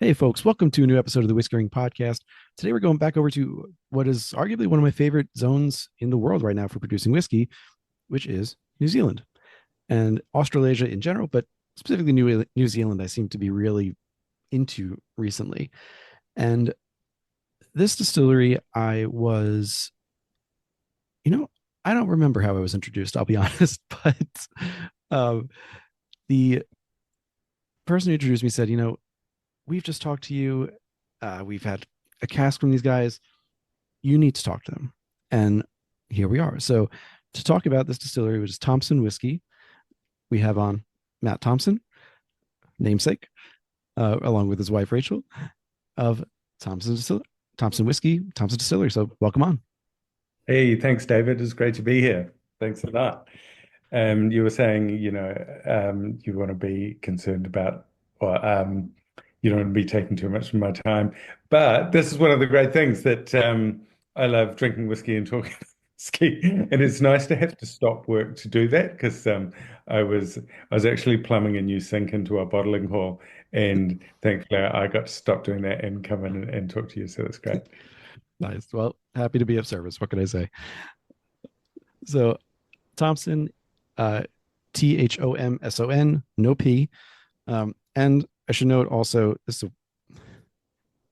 Hey, folks, welcome to a new episode of the Whiskering Podcast. Today, we're going back over to what is arguably one of my favorite zones in the world right now for producing whiskey, which is New Zealand and Australasia in general, but specifically New Zealand, I seem to be really into recently. And this distillery, you know, I don't remember how I was introduced, I'll be honest, but um, the person who introduced me said, we've just talked to you. We've had a cask from these guys. You need to talk to them. And here we are. So, to talk about this distillery, which is Thomson Whisky, we have on Mat Thomson, namesake, along with his wife Rachel of Thomson Whisky, Thomson Distillery. So, welcome on. Hey, thanks, David. It's great to be here. Thanks a lot. You were saying, you want to be concerned about, or you don't want to be taking too much of my time. But this is one of the great things that I love drinking whiskey and talking about whiskey, and it's nice to have to stop work to do that because I was actually plumbing a new sink into our bottling hall, and thankfully I got to stop doing that and come in and talk to you. So it's great. Nice. Well, happy to be of service. What can I say? So, Thompson, uh, Thomson, no P. And I should note also,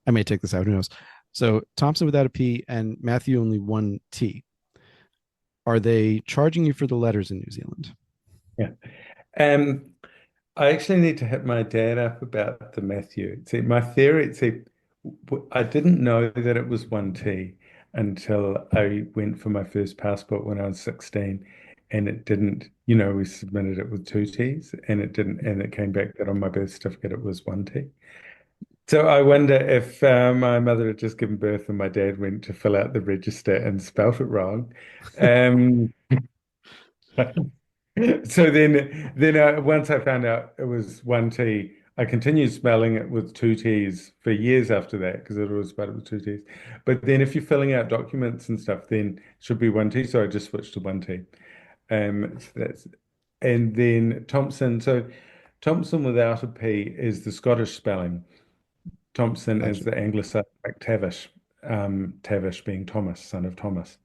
I may take this out, who knows? So Thompson without a P and Matthew only one T. Are they charging you for the letters in New Zealand? Yeah. Um, I actually need to hit my dad up about the Matthew. See, my theory, I didn't know that it was one T until I went for my first passport when I was 16, and it didn't, we submitted it with two T's, and it didn't, and it came back that on my birth certificate it was one T. So I wonder if my mother had just given birth and my dad went to fill out the register and spelt it wrong. Um, So then once I found out it was one T, I continued spelling it with two T's for years after that because it was spelled with two T's. But then if you're filling out documents and stuff, then it should be one T. So I just switched to one T. So that's and then Thompson. So Thompson without a P is the Scottish spelling. Thompson is Gotcha. the Anglicized MacTavish, Tavish being Thomas, son of Thomas.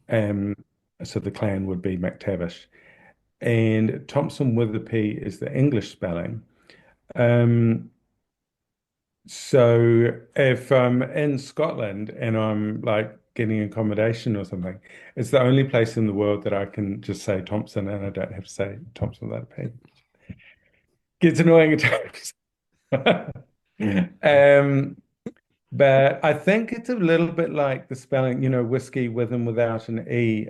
Um, so the clan would be MacTavish. And Thompson with a P is the English spelling. Um, so if I'm in Scotland and I'm like getting accommodation or something, it's the only place in the world that I can just say Thompson and I don't have to say Thompson without a P. Gets annoying at times. Um, but I think it's a little bit like the spelling, whiskey with and without an E.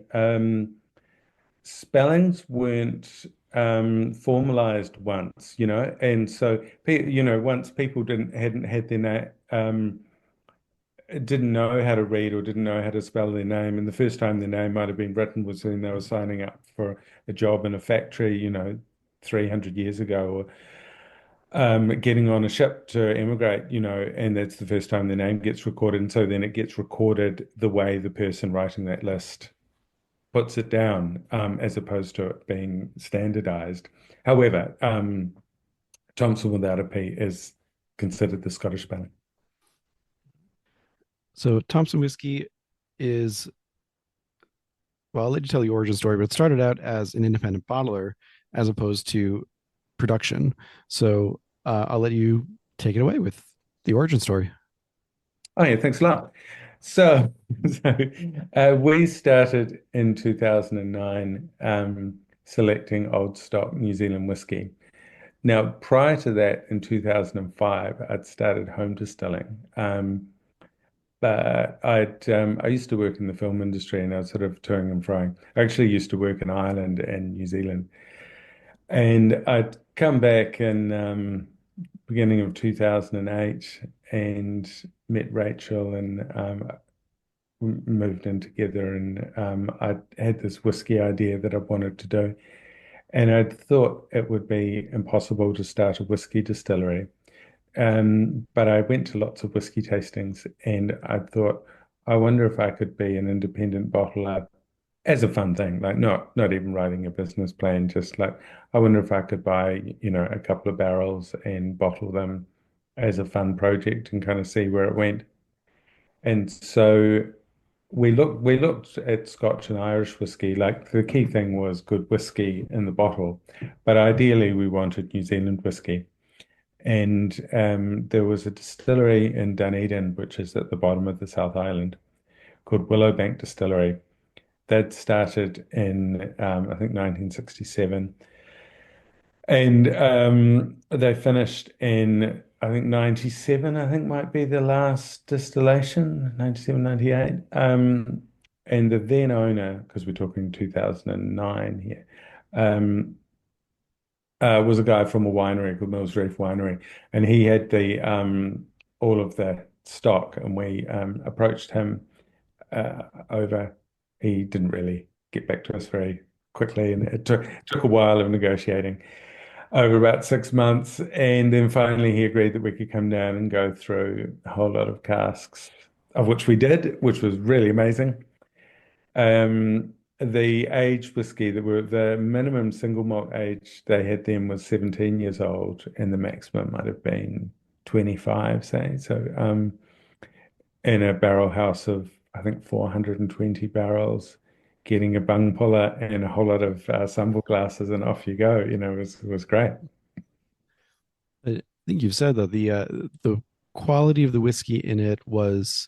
Spellings weren't formalized once, and so once people hadn't had their name, didn't know how to read or didn't know how to spell their name, and the first time their name might have been written was when they were signing up for a job in a factory, 300 years ago, or getting on a ship to emigrate, and that's the first time their name gets recorded, and so then it gets recorded the way the person writing that list puts it down, as opposed to it being standardized. However, Thomson without a P is considered the Scottish spelling. So Thompson Whiskey is, well, I'll let you tell the origin story, but it started out as an independent bottler as opposed to production. So I'll let you take it away with the origin story. Oh yeah, thanks a lot. So, we started in 2009 selecting old stock New Zealand whiskey. Now, prior to that, in 2005, I'd started home distilling. But I used to work in the film industry and I was sort of toing and froing. I actually used to work in Ireland and New Zealand. And I'd come back in beginning of 2008 and met Rachel and moved in together. And I had this whiskey idea that I wanted to do. And I thought it would be impossible to start a whiskey distillery. But I went to lots of whiskey tastings and I thought, I wonder if I could be an independent bottler as a fun thing, like not even writing a business plan, just like I wonder if I could buy, a couple of barrels and bottle them as a fun project and kind of see where it went. And so we looked at Scotch and Irish whiskey. Like the key thing was good whiskey in the bottle, but ideally we wanted New Zealand whiskey. And there was a distillery in Dunedin, which is at the bottom of the South Island, called Willowbank Distillery. That started in I think 1967, and they finished in I think 97. I think might be the last distillation, 97, 98. And the then owner, because we're talking 2009 here, um, was a guy from a winery called Mills Reef Winery, and he had the all of the stock, and we approached him over. He didn't really get back to us very quickly, and it took a while of negotiating over about 6 months, and then finally he agreed that we could come down and go through a whole lot of casks, of which we did, which was really amazing. The aged whiskey that were the minimum single malt age they had then was 17 years old, and the maximum might have been 25, say. So, in a barrel house of, I think, 420 barrels, getting a bung puller and a whole lot of stumble glasses, and off you go. It was great. I think you've said though the quality of the whiskey in it was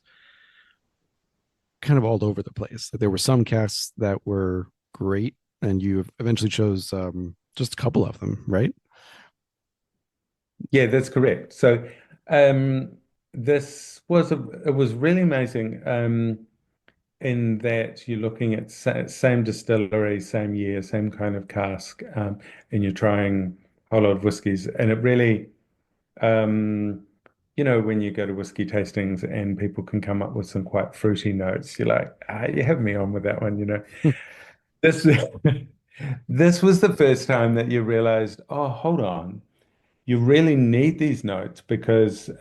kind of all over the place. There were some casks that were great, and you eventually chose just a couple of them, right? Yeah, that's correct. So, um, it was really amazing. In that you're looking at same distillery, same year, same kind of cask, and you're trying a whole lot of whiskies. And it really, um, when you go to whiskey tastings and people can come up with some quite fruity notes, you're like, you have me on with that one. This, this was the first time that you realized, oh, hold on, you really need these notes because,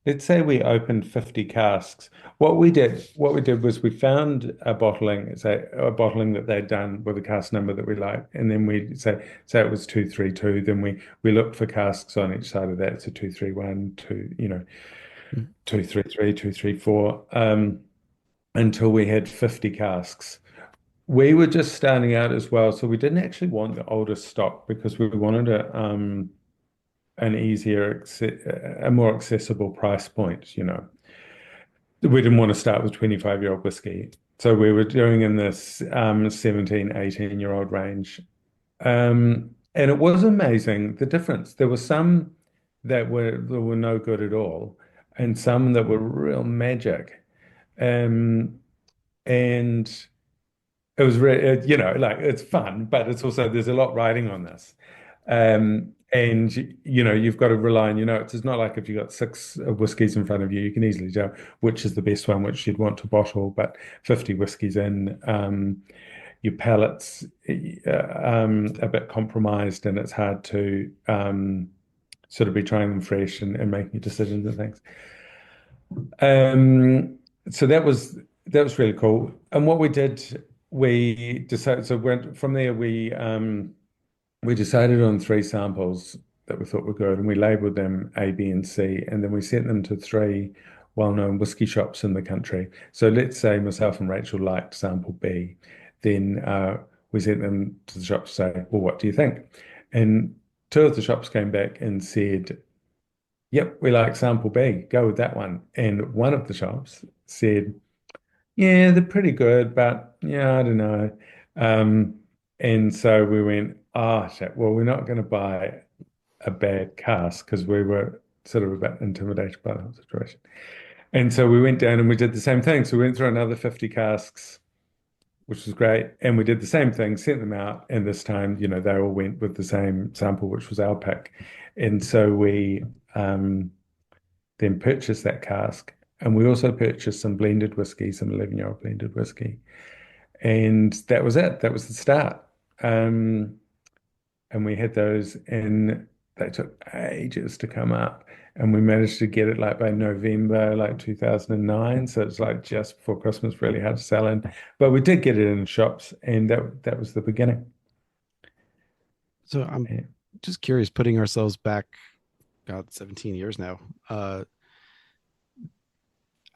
let's say we opened 50 casks. What we did was we found a bottling that they'd done with a cask number that we liked, and then we say it was 232. Then we looked for casks on each side of that. So 231, 233, 234, until we had 50 casks. We were just starting out as well, so we didn't actually want the oldest stock because we wanted a more accessible price point. We didn't want to start with 25-year-old whiskey. So we were doing in this 17, 18-year-old range. And it was amazing the difference. There were some that were no good at all, and some that were real magic. Um, and it was really, like it's fun, but it's also there's a lot riding on this. And you've got to rely on your notes. It's not like if you've got six whiskies in front of you, you can easily tell which is the best one, which you'd want to bottle. But 50 whiskies in, your palate's a bit compromised, and it's hard to sort of be trying them fresh and making decisions and things. Um, so that was really cool. And what we did, we decided. So went from there. We decided on three samples that we thought were good, and we labeled them A, B, and C, and then we sent them to three well-known whiskey shops in the country. So let's say myself and Rachel liked sample B, then we sent them to the shop to say, well, what do you think? And two of the shops came back and said, yep, we like sample B, go with that one. And one of the shops said, yeah, they're pretty good, but yeah, I don't know. Um, and so we went, shit, well, we're not going to buy a bad cask because we were sort of a bit intimidated by the whole situation. And so we went down and we did the same thing. So we went through another 50 casks, which was great. And we did the same thing, sent them out. And this time, they all went with the same sample, which was our pick. And so we then purchased that cask. And we also purchased some blended whiskey, some 11-year-old blended whiskey. And that was it. That was the start. And we had those, and they took ages to come up. And we managed to get it like by November, like 2009. So it's like just before Christmas, really hard to sell in. But we did get it in shops, and that was the beginning. So I'm Yeah. just curious, putting ourselves back. God, 17 years now.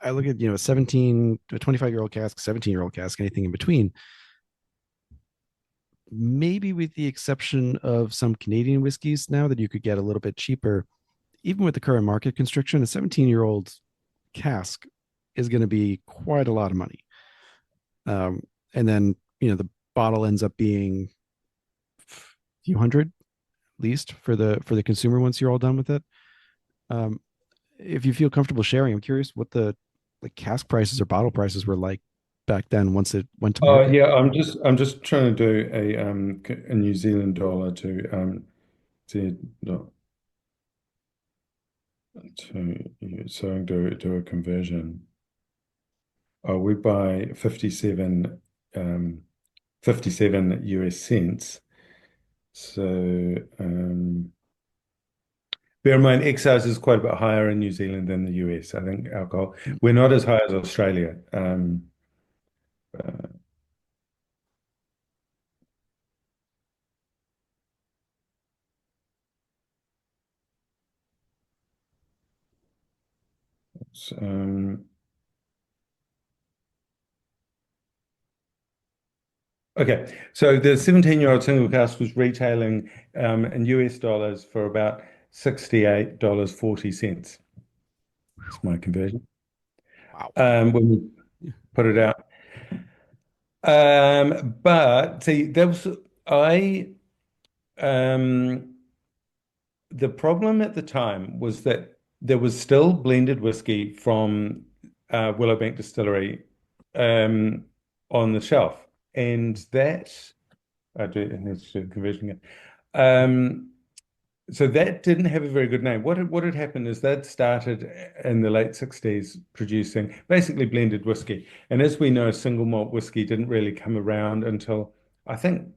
I look at, a 17, a 25-year-old cask, 17-year-old cask, anything in between. Maybe with the exception of some Canadian whiskeys now that you could get a little bit cheaper, even with the current market constriction, a 17-year-old cask is going to be quite a lot of money. And then, the bottle ends up being a few hundred at least for the consumer once you're all done with it. Um, if you feel comfortable sharing, I'm curious what the like cask prices or bottle prices were like back then once it went to Oh market. yeah, I'm just trying to do a New Zealand dollar to no, so I do a conversion. Oh, we buy um 57 US cents. So bear in mind excise is quite a bit higher in New Zealand than the US. I think alcohol. We're not as high as Australia. Uh, um, Okay, so the 17-year-old single cask was retailing in US dollars for about $68.40. It's my conversion. Wow. When we put it out. But see, that was I um the problem at the time was that there was still blended whiskey from Willowbank Distillery um on the shelf. And that I do it needs to do conversion again. Um So that didn't have a very good name. What had happened is they'd started in the late 60s producing basically blended whiskey. And as we know, single malt whiskey didn't really come around until I think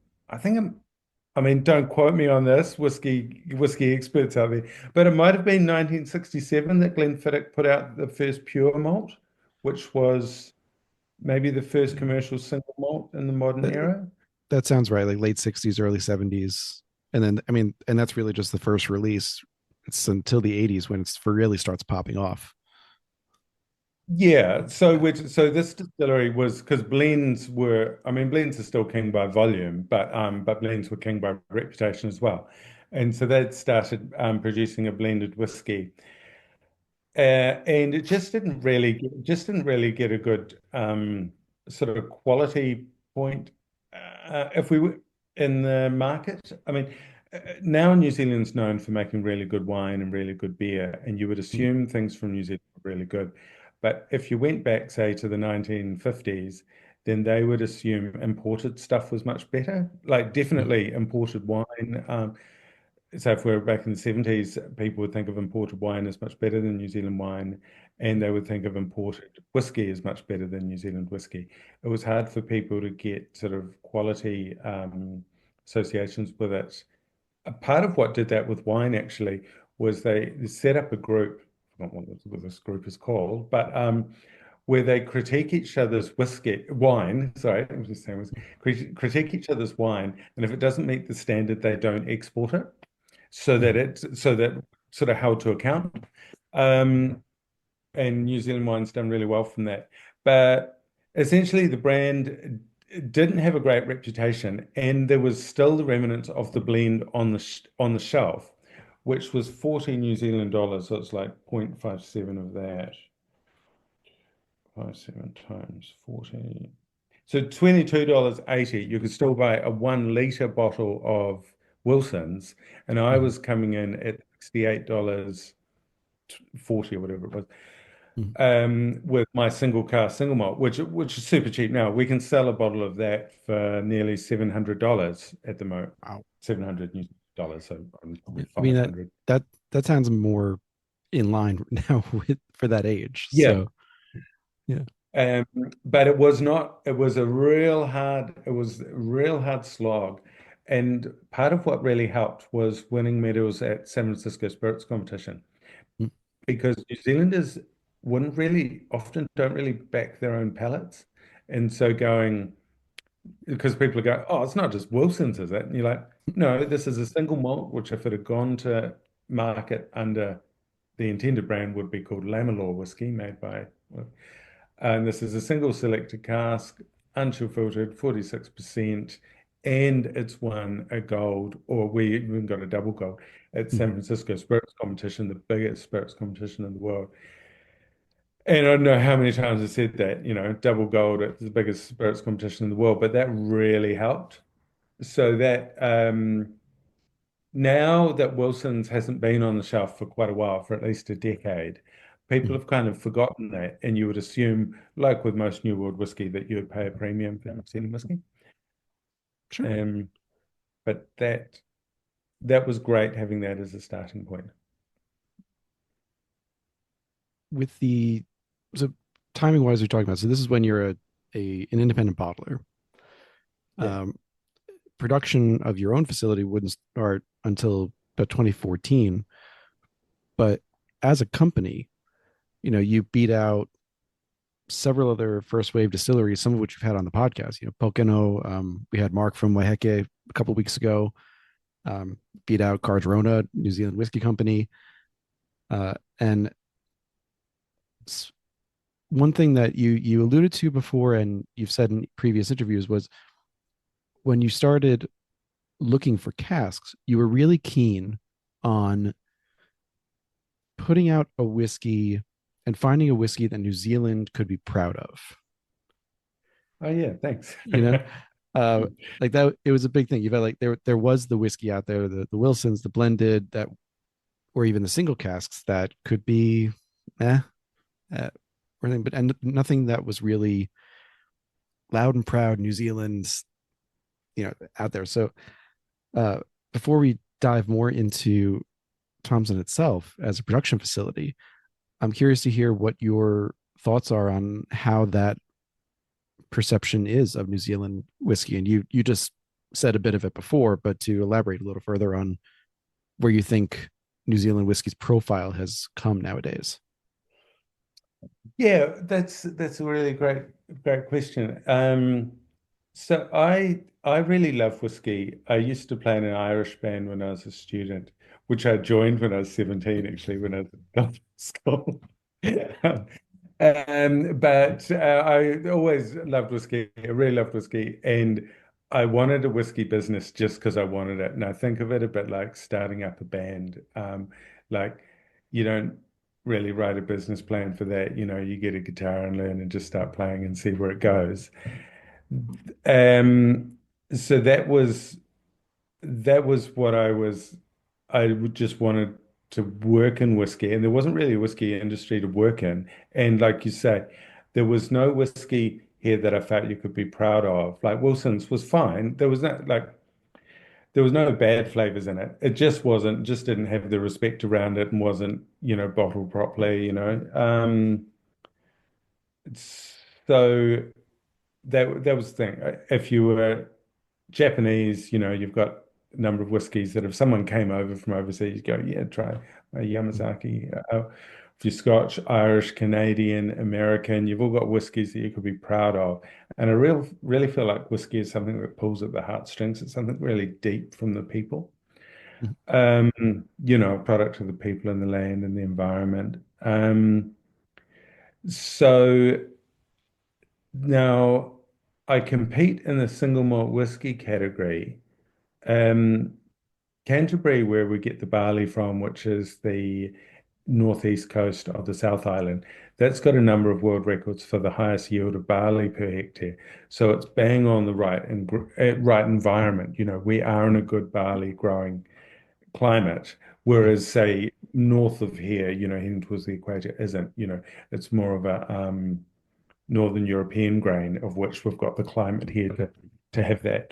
I mean, don't quote me on this, whiskey experts out there, but it might have been 1967 that Glenfiddich put out the first pure malt, which was maybe the first commercial single malt in the modern That, era. that sounds right, like late 60s, early 70s. And then, I mean, and that's really just the first release. It's until the 80s when it's really starts popping off. Yeah, so this distillery was because blends were I mean blends are still king by volume, but blends were king by reputation as well. And so they'd started producing a blended whiskey. And it just didn't really get a good sort of quality point if we were in the market. I mean, now New Zealand's known for making really good wine and really good beer, and you would Mm, assume things from New Zealand are really good. But if you went back, say, to the 1950s, then they would assume imported stuff was much better. Like mm, definitely imported wine. So if we're back in the 70s, people would think of imported wine as much better than New Zealand wine, and they would think of imported whiskey as much better than New Zealand whiskey. It was hard for people to get sort of quality associations with it. A part of what did that with wine actually was they set up a group, I don't know what this group is called, but where they critique each other's wine, sorry, I was just saying was critique each other's wine, and if it doesn't meet the standard, they don't export it mm. so that sort of held to account. Um, and New Zealand wine's done really well from that. But essentially, the brand didn't have a great reputation, and there was still the remnants of the blend on the shelf, which was 40 New Zealand dollars. So it's like 0.57 of that. 57 times 40. So $22.80, you could still buy a 1 litre bottle of Wilson's, and I Mm, was coming in at $68.40 or whatever it was, mm. with my single cask single malt, which is super cheap now. We can sell a bottle of that for nearly $700 at the moment. Wow. 700 New dollars, so Yeah, probably I mean that 500. that that sounds more in line now with for that age. Yeah. So yeah. Um, but it was not, it was a real hard slog. And part of what really helped was winning medals at San Francisco Spirits Competition Mm, because New Zealanders wouldn't really, often don't really back their own palates. And so because people go, oh, it's not just Wilson's, is it? And you're like, no, this is a single malt, which if it had gone to market under the intended brand would be called Lamalore whiskey, made by, and this is a single selected cask, unchill filtered, 46%, and it's won a gold, or we even got a double gold at San Mhm. Francisco Spirits Competition, the biggest spirits competition in the world. And I don't know how many times I said that, double gold at the biggest spirits competition in the world, but that really helped. So that now that Wilson's hasn't been on the shelf for quite a while, for at least a decade, people Mhm. have kind of forgotten that. And you would assume, like with most New World whiskey, that you would pay a premium for selling whiskey. Sure. Um, but that was great having that as a starting point. With the so timing wise, we're talking about. So this is when you're an independent bottler. Yeah. Um, Production of your own facility wouldn't start until about 2014, but as a company, you beat out several other first wave distilleries, some of which we've had on the podcast. Pocono. We had Mark from Waiheke a couple of weeks ago. Um, Beat out Cardrona, New Zealand Whiskey Company, and one thing that you alluded to before, and you've said in previous interviews, was when you started looking for casks, you were really keen on putting out a whiskey and finding a whiskey that New Zealand could be proud of. Oh yeah, thanks. You know, uh, like that. It was a big thing. You've had like there was the whiskey out there, the Wilsons, the blended that, or even the single casks that could be, or anything, but and nothing that was really loud and proud New Zealand's, out there. So uh, before we dive more into Thomson itself as a production facility, I'm curious to hear what your thoughts are on how that perception is of New Zealand whiskey. And you just said a bit of it before, but to elaborate a little further on where you think New Zealand whiskey's profile has come nowadays. Yeah, that's a really great question. So I really love whiskey. I used to play in an Irish band when I was a student, which I joined when I was 17, actually, when I was at school. But I always loved whiskey. I really loved whiskey, and I wanted a whiskey business just because I wanted it. And I think of it a bit like starting up a band. Like you don't really write a business plan for that. You get a guitar and learn and just start playing and see where it goes. Um, so that was what I would just wanted to work in whiskey, and there wasn't really a whiskey industry to work in. And like you say, there was no whiskey here that I felt you could be proud of. Like Wilson's was fine. There was no bad flavors in it. It just didn't have the respect around it and wasn't, bottled properly. So that was the thing. If you were Japanese, you've got a number of whiskeys that if someone came over from overseas, you go, yeah, try a Yamazaki. If you're Scotch, Irish, Canadian, American, you've all got whiskeys that you could be proud of. And I really feel like whiskey is something that pulls at the heartstrings. It's something really deep from the people. Um, a product of the people and the land and the environment. So now I compete in the single malt whiskey category. Um, Canterbury, where we get the barley from, which is the northeast coast of the South Island, that's got a number of world records for the highest yield of barley per hectare. So it's bang on the right environment. We are in a good barley growing climate, whereas say north of here, heading towards the equator isn't. It's more of a northern European grain, of which we've got the climate here to have that.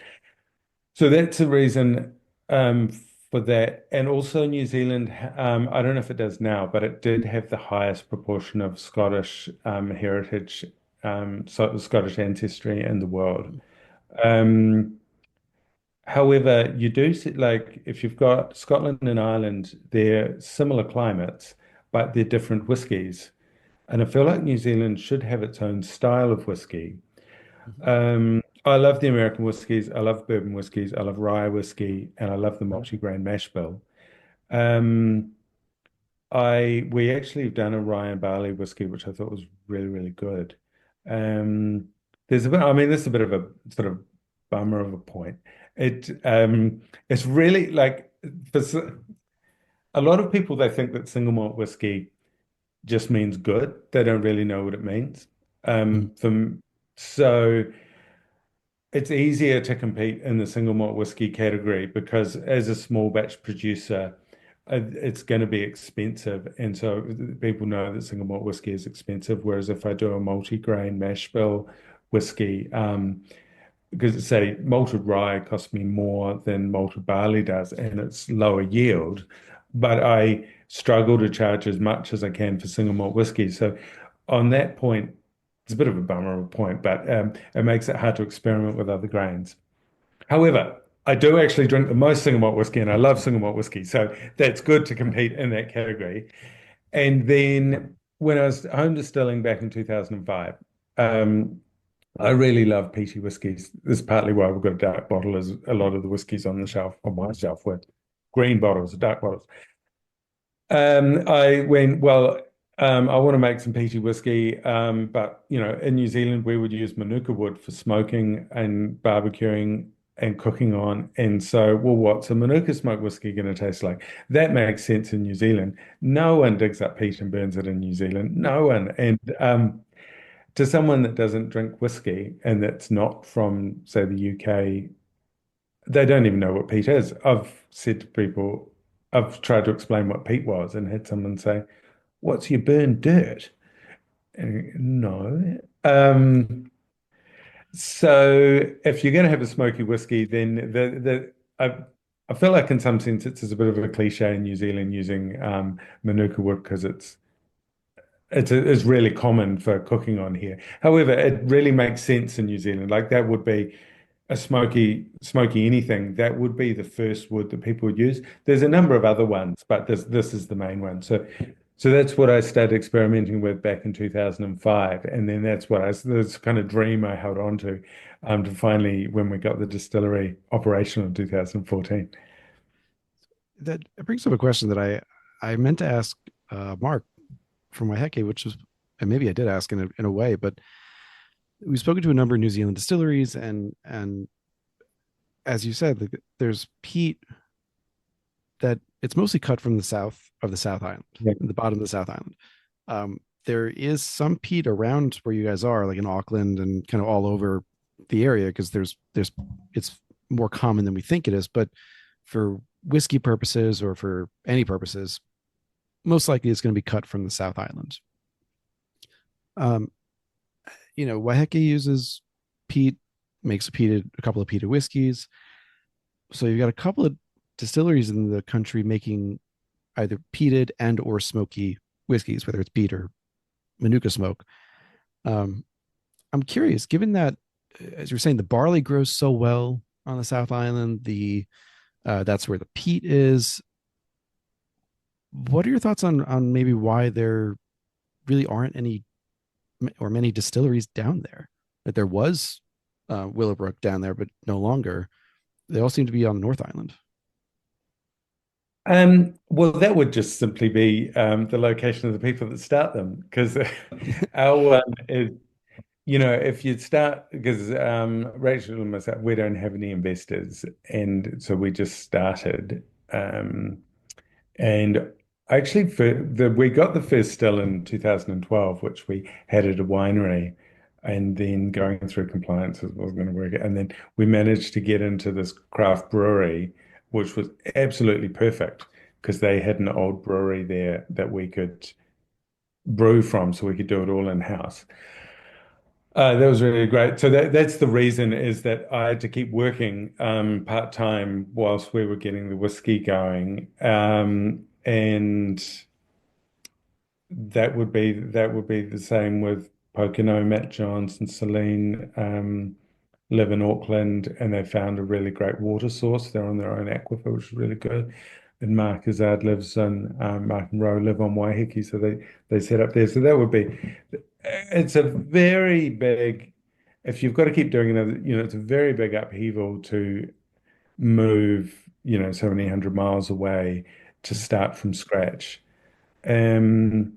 So that's a reason um, for that. And also New Zealand, I don't know if it does now, but it did have the highest proportion of Scottish heritage, so Scottish ancestry in the world. Um, However, you do see, like, if you've got Scotland and Ireland, they're similar climates, but they're different whiskies. And I feel like New Zealand should have its own style of whiskey. I love the American whiskies. I love bourbon whiskies. I love rye whiskey, and I love the multi-grain mash bill. Um, we actually have done a rye and barley whiskey, which I thought was really, really good. Um, there's a bit, I mean, this is a bit of a sort of bummer of a point. It's really like for a lot of people, they think that single malt whiskey just means good. They don't really know what it means. Mhm. From so it's easier to compete in the single malt whiskey category because as a small batch producer, it's going to be expensive, and so people know that single malt whiskey is expensive. Whereas if I do a multi-grain mash bill whiskey, because say malted rye costs me more than malted barley does, and it's lower yield, but I struggle to charge as much as I can for single malt whiskey. So on that point, it's a bit of a bummer of a point, but it makes it hard to experiment with other grains. However, I do actually drink the most single malt whiskey, and I love single malt whiskey, so that's good to compete in that category. And then when I was home distilling back in 2005, um, I really love peaty whiskies. This is partly why we've got a dark bottle, as a lot of the whiskies on the shelf, on my shelf, were green bottles, dark bottles. I went, well, I want to make some peaty whiskey, but in New Zealand we would use Manuka wood for smoking and barbecuing and cooking on. And so, well, what's a Manuka smoked whiskey going to taste like? That makes sense in New Zealand. No one digs up peat and burns it in New Zealand. No one. And to someone that doesn't drink whiskey and that's not from, say, the UK, they don't even know what peat is. I've said to people, I've tried to explain what peat was and had someone say, "What's your burned dirt?" And no. So if you're going to have a smoky whiskey, then I feel like in some sense it's a bit of a cliche in New Zealand using Manuka wood because it's really common for cooking on here. However, it really makes sense in New Zealand. Like that would be a smoky anything. That would be the first wood that people would use. There's a number of other ones, but this is the main one. So that's what I started experimenting with back in 2005, and then that's what this kind of dream I held on to finally when we got the distillery operational in 2014. That brings up a question that I meant to ask Mark from Waiheke, which was, and maybe I did ask in a way, but we've spoken to a number of New Zealand distilleries, and as you said, there's peat that it's mostly cut from the south of the South Island, Yeah. the bottom of the South Island. There is some peat around where you guys are, like in Auckland and kind of all over the area, because there's it's more common than we think it is. But for whiskey purposes or for any purposes, most likely it's going to be cut from the South Island. Um, Waiheke uses peat, makes a couple of peated whiskeys. So you've got a couple of distilleries in the country making either peated and or smoky whiskeys, whether it's peat or Manuka smoke. Um, I'm curious, given that, as you're saying, the barley grows so well on the South Island, the that's where the peat is. What are your thoughts on maybe why there really aren't any or many distilleries down there? That there was Willowbrook down there, but no longer. They all seem to be on the North Island. Well, that would just simply be the location of the people that start them, because our one is, if you start, because Rachel and myself, we don't have any investors, and so we just started. And actually, we got the first still in 2012, which we had at a winery, and then going through compliance wasn't going to work. And then we managed to get into this craft brewery, which was absolutely perfect because they had an old brewery there that we could brew from, so we could do it all in-house. That was really great. So that's the reason is that I had to keep working part-time whilst we were getting the whiskey going. And that would be the same with Pocono. Mat Johnson, Celine live in Auckland, and they found a really great water source. They're on their own aquifer, which is really good. And Mark Izzard lives on Mark and Rowe live on Waiheke, so they set up there. So that would be. It's a very big. If you've got to keep doing another, it's a very big upheaval to move, so many hundred miles away to start from scratch. Um,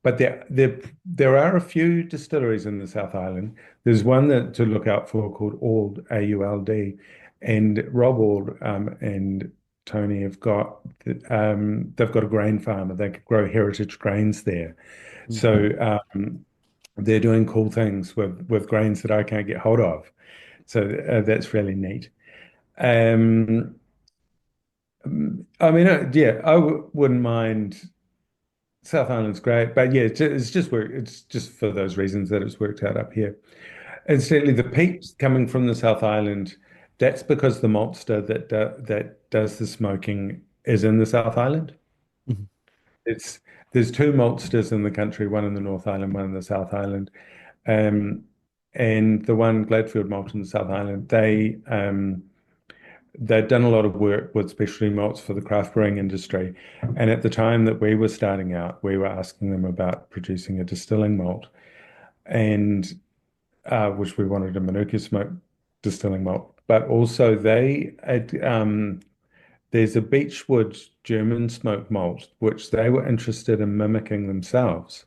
but there are a few distilleries in the South Island. There's one that to look out for called Auld, AULD, and Rob Auld and Tony have got they've got a grain farmer. They grow heritage grains there, Mm. so they're doing cool things with grains that I can't get hold of. So that's really neat. Um, I mean, yeah, wouldn't mind. South Island's great, but yeah, it's just work. It's just for those reasons that it's worked out up here. Incidentally, the peat coming from the South Island, that's because the maltster that does the smoking is in the South Island. Mhm. It's there's two maltsters in the country, one in the North Island, one in the South Island. Um, and the one Gladfield Malt in the South Island, they'd done a lot of work with specialty malts for the craft brewing industry. And at the time that we were starting out, we were asking them about producing a distilling malt, and which we wanted a Manuka smoke distilling malt. But also there's a Beechwood German smoked malt, which they were interested in mimicking themselves.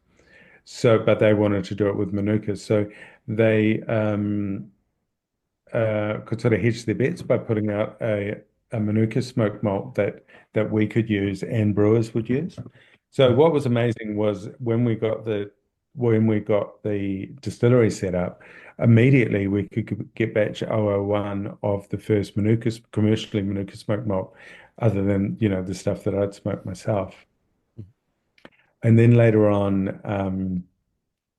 So, but they wanted to do it with Manuka. So they could sort of hedge their bets by putting out a Manuka smoked malt that we could use and brewers would use. So Mhm. what was amazing was when we got the distillery set up, immediately we could get batch 001 of the first commercially Manuka smoked malt, other than, the stuff that I'd smoked myself. And then later on,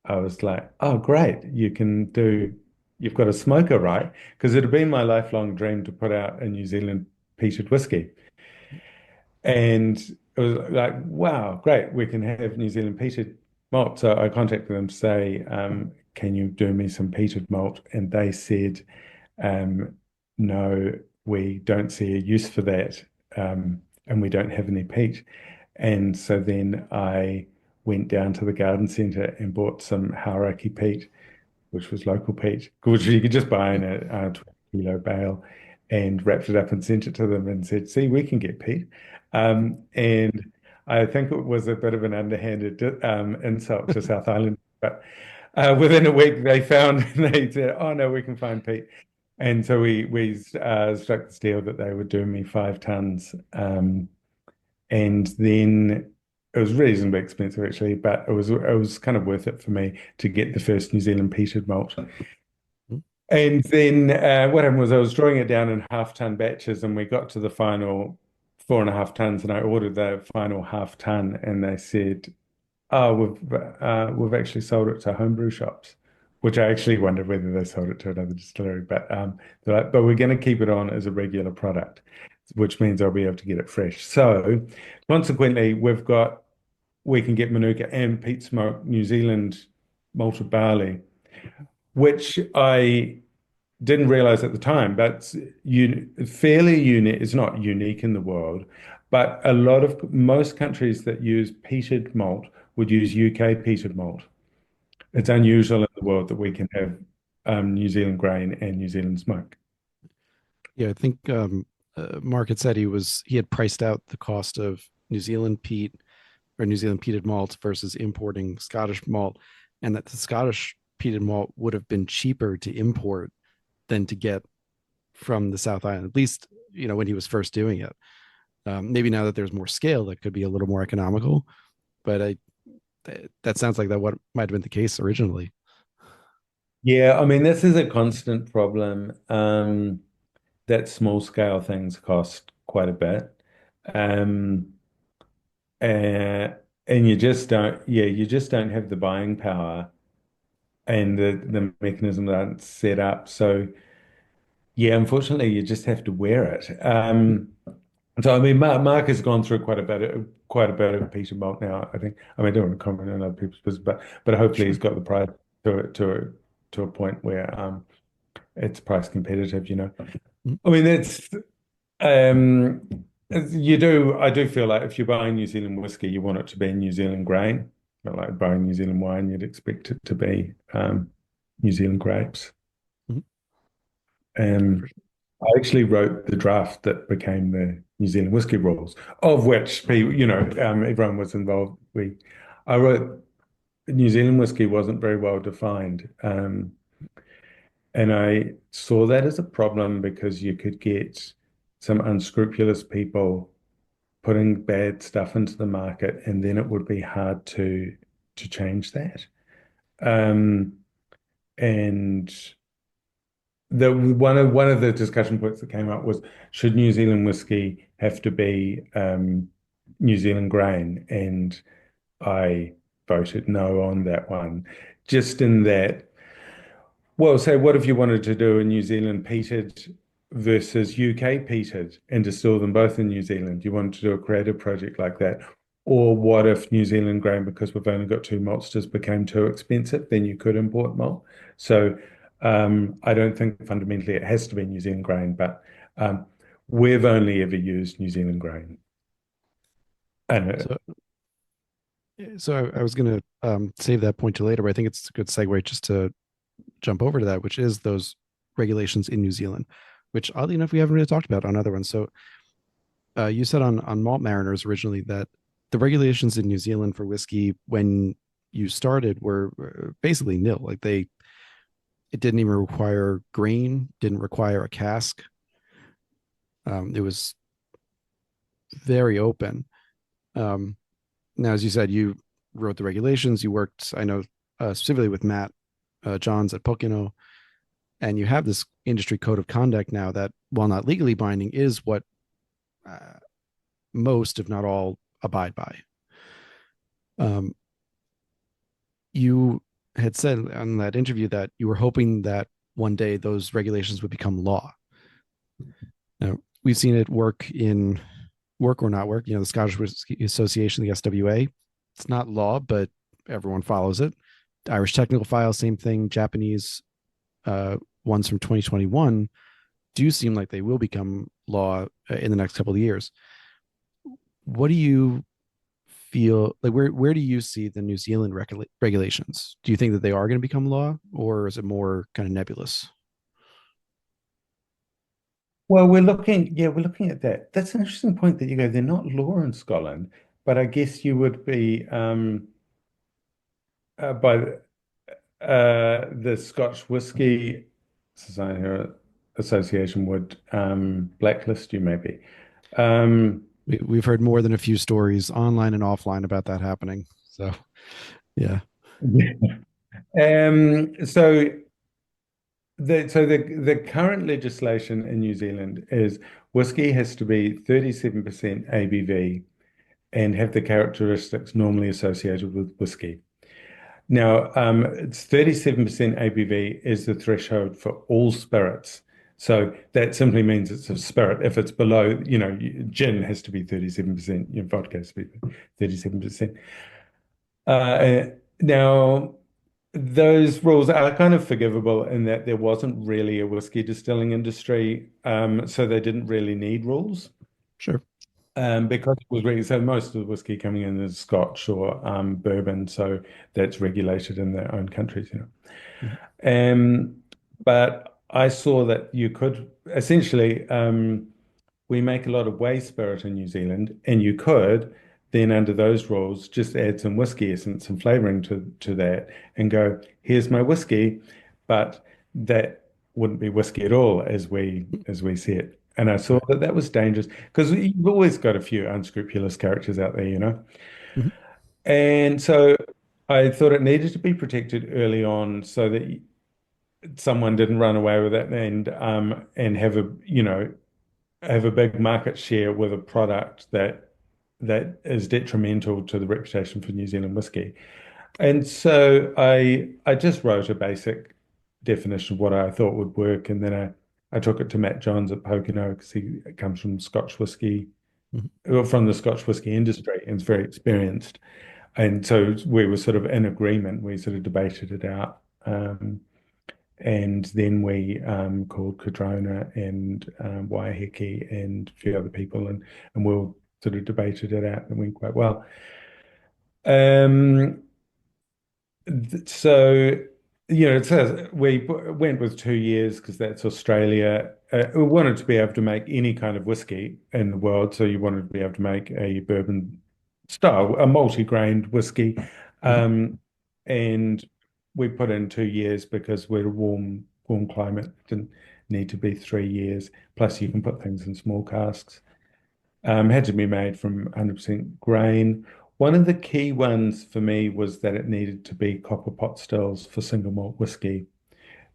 I was like, oh, great, you've got a smoker, right? Because it had been my lifelong dream to put out a New Zealand peated whiskey. And it was like, wow, great, we can have New Zealand peated malt. So I contacted them to say, can you do me some peated malt? And they said, um, no, we don't see a use for that. And we don't have any peat. And so then I went down to the garden centre and bought some Hauraki peat, which was local peat, which you could just buy in a 20 kilo bale, and wrapped it up and sent it to them and said, see, we can get peat. And I think it was a bit of an underhanded insult to South Island, but within a week they found, they said, oh no, we can find peat. And so we struck the deal that they would do me 5 tons. And then it was reasonably expensive actually, but it was kind of worth it for me to get the first New Zealand peated malt. Mhm. And then what happened was I was drawing it down in half-ton batches, and we got to the final 4.5 tons, and I ordered the final half-ton, and they said, "Oh, we've actually sold it to homebrew shops," which I actually wondered whether they sold it to another distillery. But they're like, "But we're going to keep it on as a regular product, which means I'll be able to get it fresh." So consequently, we can get Manuka and peat smoke New Zealand malted barley, which I didn't realize at the time, but fairly unique. It's not unique in the world, but most countries that use peated malt would use UK peated malt. It's Mhm. unusual in the world that we can have New Zealand grain and New Zealand smoke. Yeah, I think Mark had said he had priced out the cost of New Zealand peat or New Zealand peated malt versus importing Scottish malt, and that the Scottish peated malt would have been cheaper to import than to get from the South Island. At least when he was first doing it. Maybe now that there's more scale, that could be a little more economical. But that sounds like that what might have been the case originally. Yeah, I mean, this is a constant problem, that small scale things cost quite a bit. Um, uh, and you just don't have the buying power, and the mechanisms aren't set up. So yeah, unfortunately, you just have to wear it. So I mean, Mark has gone through quite a bit of Peter Malt now. I think. I mean, I don't want to comment on other people's business, but hopefully he's Sure. got the price to a point where it's price competitive. Mhm. I mean, um, I do feel like if you're buying New Zealand whiskey, you want it to be New Zealand grain. But like buying New Zealand wine, you'd expect it to be New Zealand grapes. Mhm. Yeah, for Um, sure. I actually wrote the draft that became New Zealand whiskey rules, of which people, everyone was involved. I wrote New Zealand whiskey wasn't very well defined, and I saw that as a problem because you could get some unscrupulous people putting bad stuff into the market, and then it would be hard to change that. Um, and the one of the discussion points that came up was, should New Zealand whiskey have to be New Zealand grain? And I voted no on that one, just in that. Well, say, what if you wanted to do a New Zealand peated versus UK peated and distill them both in New Zealand? You wanted to do a creative project like that? Or what if New Zealand grain, because we've only got two maltsters, became too expensive, then you could import malt. So I don't think fundamentally it has to be New Zealand grain, but we've only ever used New Zealand grain. And So, so I was going to save that point to later, but I think it's a good segue just to jump over to that, which is those regulations in New Zealand, which oddly enough we haven't really talked about on other ones. So you said on Malt Mariners originally that the regulations in New Zealand for whiskey when you started were basically nil. Like it didn't even require grain, didn't require a cask. It was very open. Um, Now, as you said, you wrote the regulations. You worked, I know, specifically with Mat Johns at Pocono, and you have this industry code of conduct now that, while not legally binding, is what uh, most, if not all, abide by. Um, you had said on that interview that you were hoping that one day those regulations would become law. Now, we've seen it work or not work. You know, the Scottish Whisky Association, the SWA, it's not law, but everyone follows it. The Irish Technical File, same thing. Japanese uh, ones from 2021 do seem like they will become law in the next couple of years. What do you feel like? Where do you see the New Zealand regulations? Do you think that they are going to become law, or is it more kind of nebulous? well, we're looking at that. That's an interesting point that you go, they're not law in Scotland, but I guess you would be by the Scotch Whisky Society or Association would blacklist you maybe. Um, We've heard more than a few stories online and offline about that happening. So yeah. so the current legislation in New Zealand is whiskey has to be 37% ABV and have the characteristics normally associated with whiskey. Now, it's 37% ABV is the threshold for all spirits. So that simply means it's a spirit. If it's below, gin has to be 37%, vodka has to be 37%. Now, those rules are kind of forgivable in that there wasn't really a whiskey distilling industry, so they didn't really need rules. Sure. Because it was really, so most of the whiskey coming in is Scotch or bourbon, so that's regulated in their own countries. Mhm. Um, but I saw that you could essentially, we make a lot of whey spirit in New Zealand, and you could then, under those rules, just add some whiskey essence and flavoring to that, and go, here's my whiskey, but that wouldn't be whiskey at all as we see it. And I saw Okay. that that was dangerous because you've always got a few unscrupulous characters out there. Mhm. And so I thought it needed to be protected early on so that someone didn't run away with it and have a big market share with a product that is detrimental to the reputation for New Zealand whiskey. And so I just wrote a basic definition of what I thought would work, and then I took it to Mat Johns at Pocono because he comes from Scotch whiskey, Mhm. well, from the Scotch whiskey industry and is very experienced. And so we were sort of in agreement. We sort of debated it out. And then we called Cadrona and Waiheke and a few other people, and we all sort of debated it out and went quite well. Um, so, it says we went with 2 years because that's Australia. we wanted to be able to make any kind of whiskey in the world. So you wanted to be able to make a bourbon style, a multi-grained whiskey. Mhm. Um, and we put in 2 years because we're a warm climate. It didn't need to be 3 years. Plus, you can put things in small casks. Had to be made from 100% grain. One of the key ones for me was that it needed to be copper pot stills for single malt whiskey.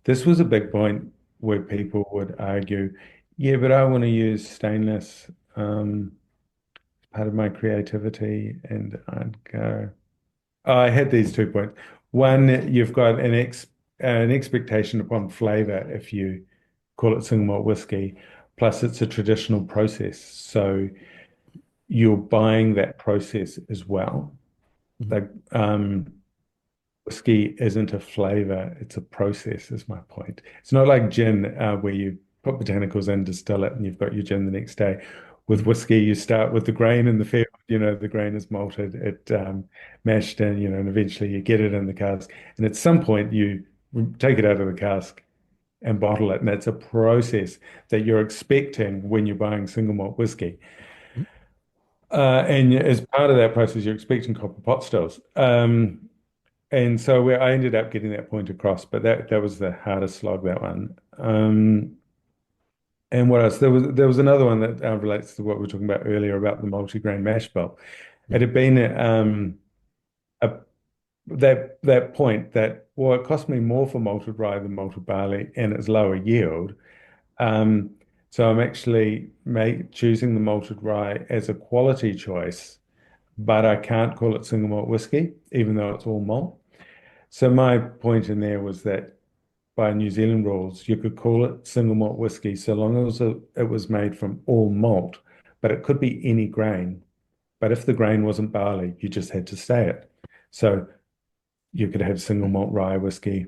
This was a big point where people would argue, yeah, but I want to use stainless, part of my creativity. And I'd go, oh, I had these 2 points. One, you've got an expectation upon flavor if you call it single malt whiskey, plus it's a traditional process. So you're buying that process as well. Mhm. Like, whiskey isn't a flavor, it's a process, is my point. It's not like gin, where you put botanicals in, distill it, and you've got your gin the next day. With Mhm. whiskey, you start with the grain in the field, the grain is malted, it mashed in, and eventually you get it in the cask. And at some point, you take it out of the cask and bottle it. And it's a process that you're expecting when you're buying single malt whiskey. Mhm. And as part of that process, you're expecting copper pot stills. And so I ended up getting that point across, but that was the hardest slog, that one. And what else? There was another one that relates to what we were talking about earlier about the multi-grain mash bill. It Mhm. had been a, that point that, well, it cost me more for malted rye than malted barley, and it's lower yield. Um, so I'm actually choosing the malted rye as a quality choice, but I can't call it single malt whiskey, even though it's all malt. So my point in there was that by New Zealand rules, you could call it single malt whiskey so long as it was made from all malt, but it could be any grain. But if the grain wasn't barley, you just had to say it. So you could have single malt rye whiskey.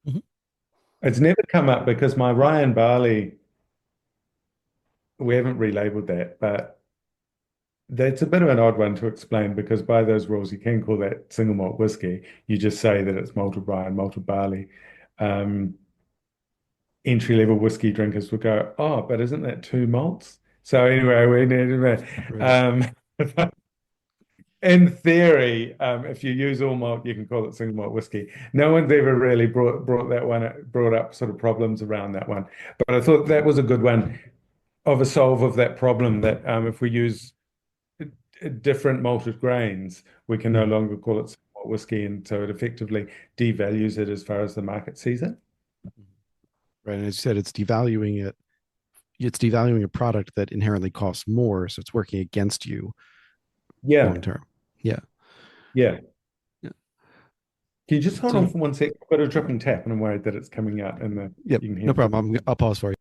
Mhm. It's never come up because my rye and barley, we haven't relabeled that, but that's a bit of an odd one to explain because by those rules, you can call that single malt whiskey. You just say that it's malted rye and malted barley. Um, Entry-level whiskey drinkers would go, oh, but isn't that two malts? So anyway, Right. um, in theory, if you use all malt, you can call it single malt whiskey. No one's ever really brought up sort of problems around that one. But I thought that was a good one of a solve of that problem that if we use different malted grains, we can no Mhm. longer call it single malt whiskey, and so it effectively devalues it as far as the market sees it. Right. And as you said, it's devaluing a product that inherently costs more, so it's working against you long Yeah, term. Yeah. yeah. Yeah. Can you just hold on So for 1 sec? I've got a dripping tap, and I'm worried that it's coming out, and yep, you can hear no the drip. problem. I'll pause for you.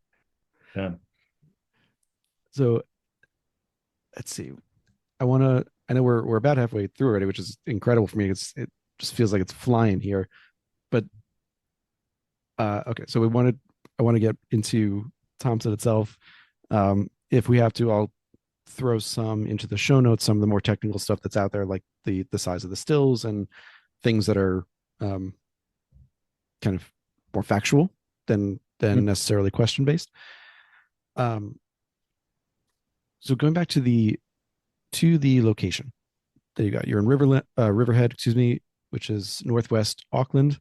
Yeah. So let's see. I know we're about halfway through already, which is incredible for me. It just feels like it's flying here. But okay, so I want to get into Thomson itself. If we have to, I'll throw some into the show notes, some of the more technical stuff that's out there, like the size of the stills and things that are um, kind of more factual than necessarily question based. Um, so going back to the location that you got, you're in Riverhead, excuse me, which is northwest Auckland.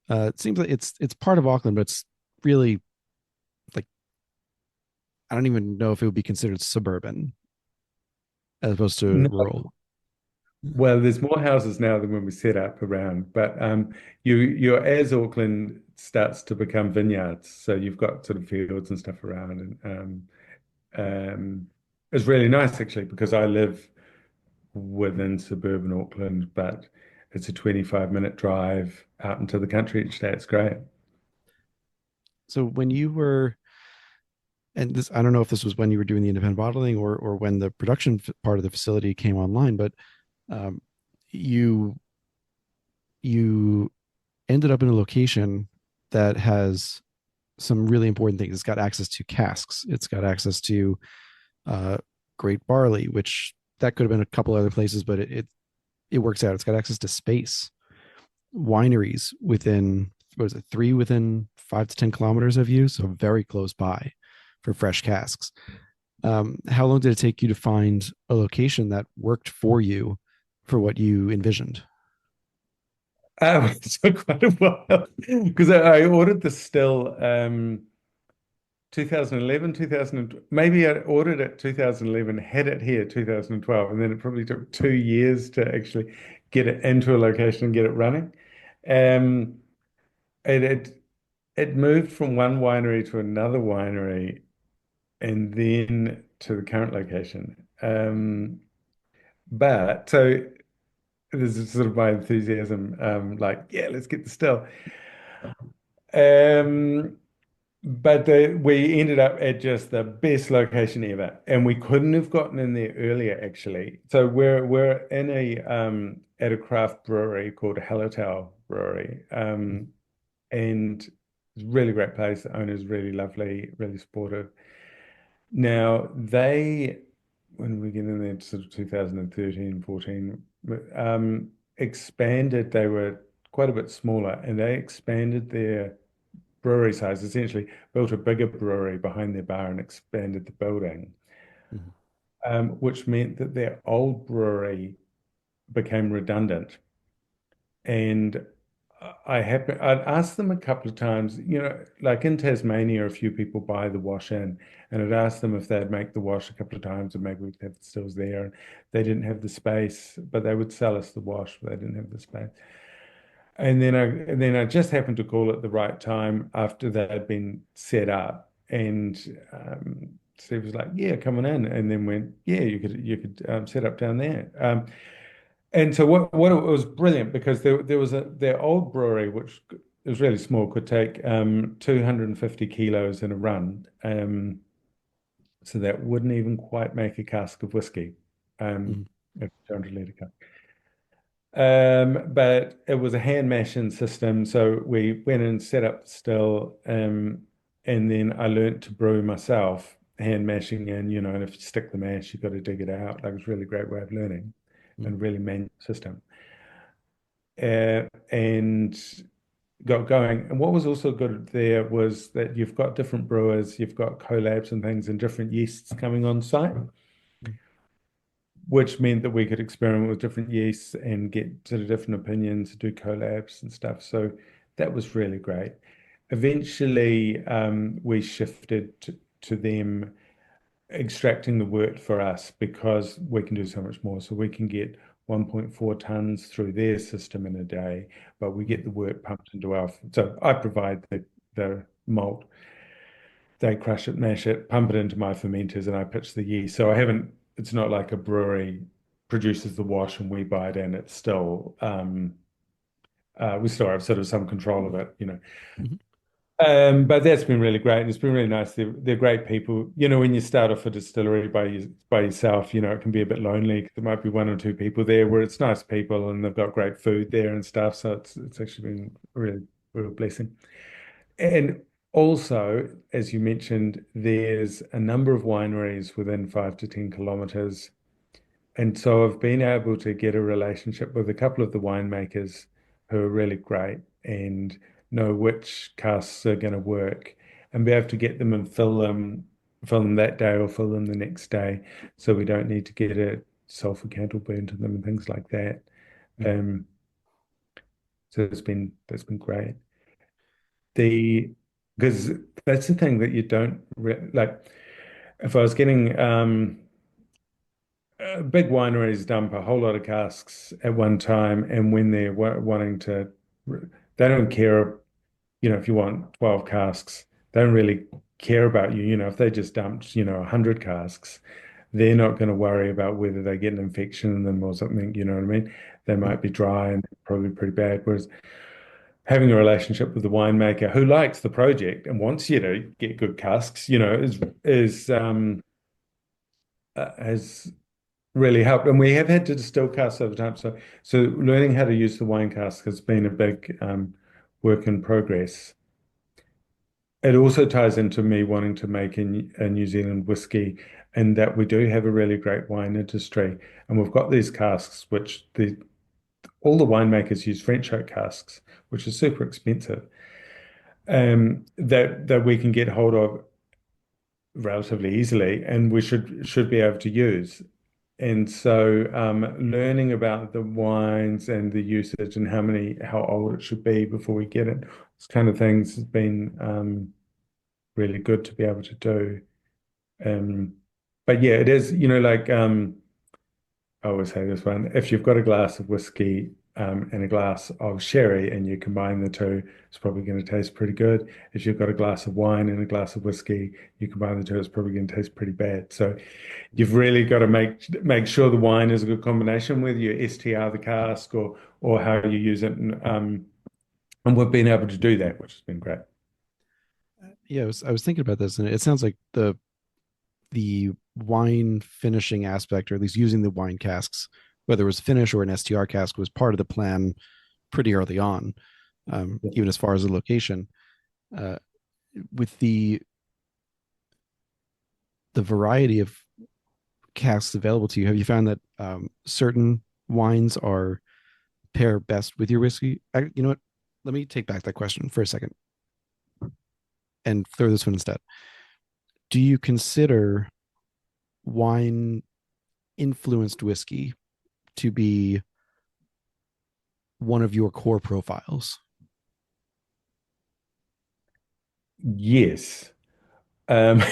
It seems like it's part of Auckland, but it's really like I don't even know if it would be considered suburban as opposed to No, rural. well, there's more houses now than when we set up around, but you're as Auckland starts to become vineyards, so you've got sort of fields and stuff around, and it's really nice actually because I live within suburban Auckland, but it's a 25-minute drive out into the country each day. It's great. So when you were, and this, I don't know if this was when you were doing the independent bottling or when the production part of the facility came online, but um, you you ended up in a location that has some really important things. It's got access to casks. It's got access to uh, great barley, which that could have been a couple other places, but it works out. It's got access to space, wineries within what is it, three within 5 to 10 kilometers of you, so very close by. for fresh casks. How long did it take you to find a location that worked for you for what you envisioned? It took quite a while because I ordered the still 2011, 2000, maybe I ordered it 2011, had it here 2012, and then it probably took 2 years to actually get it into a location and get it running. Um, it, it it moved from one winery to another winery and then to the current location. But so this is sort of my enthusiasm, like, yeah, let's get the still. Um, we ended up at just the best location ever, and we couldn't have gotten in there earlier, actually. So we're in a at a craft brewery called Hallertau Brewery, and it's a really great place. The owner's really lovely, really supportive. Now they, when we get in there, sort of 2013, 14, expanded. They were quite a bit smaller, and they expanded their brewery size, essentially built a bigger brewery behind their bar and expanded the building, Mhm. which meant that their old brewery became redundant. And I'd asked them a couple of times, like in Tasmania, a few people buy the wash in, and I'd asked them if they'd make the wash a couple of times and maybe we'd have the stills there. And they didn't have the space, but they would sell us the wash, but they didn't have the space. And then I just happened to call at the right time after they had been set up, and Steve was like, "Yeah, coming in," and then went, "Yeah, you could set up down there." And so what it was brilliant because there was their old brewery, which was really small, could take 250 kilos in a run, so that wouldn't even quite make a cask of whiskey, Mhm. a 200 litre cask. But it was a hand mashing system. So we went and set up still, and then I learnt to brew myself, hand mashing in, and if you stick the mash, you've got to dig it out. Like it's a really great way of learning and a Mhm. really manual system. And got going. And what was also good there was that you've got different brewers, you've got collabs and things and different yeasts coming on site, Mhm. which meant that we could experiment with different yeasts and get sort of different opinions, do collabs and stuff. So that was really great. Eventually, we shifted to them extracting the wort for us because we can do so much more. So we can get 1.4 tons through their system in a day, but we get Mhm. the wort pumped into our. So I provide the malt. They crush it, mash it, pump it into my fermenters, and I pitch the yeast. So I haven't. It's not like a brewery produces the wash and we buy it in. It's still we still have sort of some control of it. Mhm. But that's been really great. And it's been really nice. They're great people. When you start off a distillery by yourself, it can be a bit lonely 'cause there might be one or two people there where it's nice people and they've got great food there and stuff. So it's actually been a really, real blessing. And also, as you mentioned, there's a number of wineries within 5 to 10 kilometers, and so I've been able to get a relationship with a couple of the winemakers who are really great and know which casks are going to work and be able to get them and fill them that day or fill them the next day. So we don't need to get a sulfur candle burn to them and things like that. Mhm. Um, so that's been great. The Because that's the thing that you don't like. If I was getting big wineries dump a whole lot of casks at one time, and when they're wanting to, they don't care, if you want 12 casks, they don't really care about you. If they just dumped, 100 casks, they're not going to worry about whether they get an infection in them or something, you know what I mean? They Mhm. might be dry and probably pretty bad. Whereas having a relationship with the winemaker who likes the project and wants you to get good casks, has really helped. And we have had to distill casks over time. So learning how to use the wine cask has been a big work in progress. It also ties into me wanting to make a New Zealand whiskey, and that we do have a really great wine industry. And we've got these casks, which all the winemakers use French oak casks, which is super expensive, that we can get hold of relatively easily, and we should be able to use. And so, learning about the wines and the usage and how old it should be before we get it, this kind of things has been really good to be able to do. Um, but yeah, it is, like I always say this one, if you've got a glass of whiskey and a glass of sherry and you combine the two, it's probably going to taste pretty good. If you've got a glass of wine and a glass of whiskey, you combine the two, it's probably going to taste pretty bad. So you've really got to make sure the wine is a good combination, whether you STR the cask or how you use it. And we've been able to do that, which has been great. Yeah, I was thinking about this, and it sounds like the wine finishing aspect, or at least using the wine casks, whether it was finish or an STR cask, was part of the plan pretty early on, Yeah. even as far as the location. Uh, with the variety of casks available to you, have you found that certain wines are pair best with your whiskey? You know what? Let me take back that question for a second and throw this one instead. Do you consider wine influenced whiskey to be one of your core profiles? Yes. Um,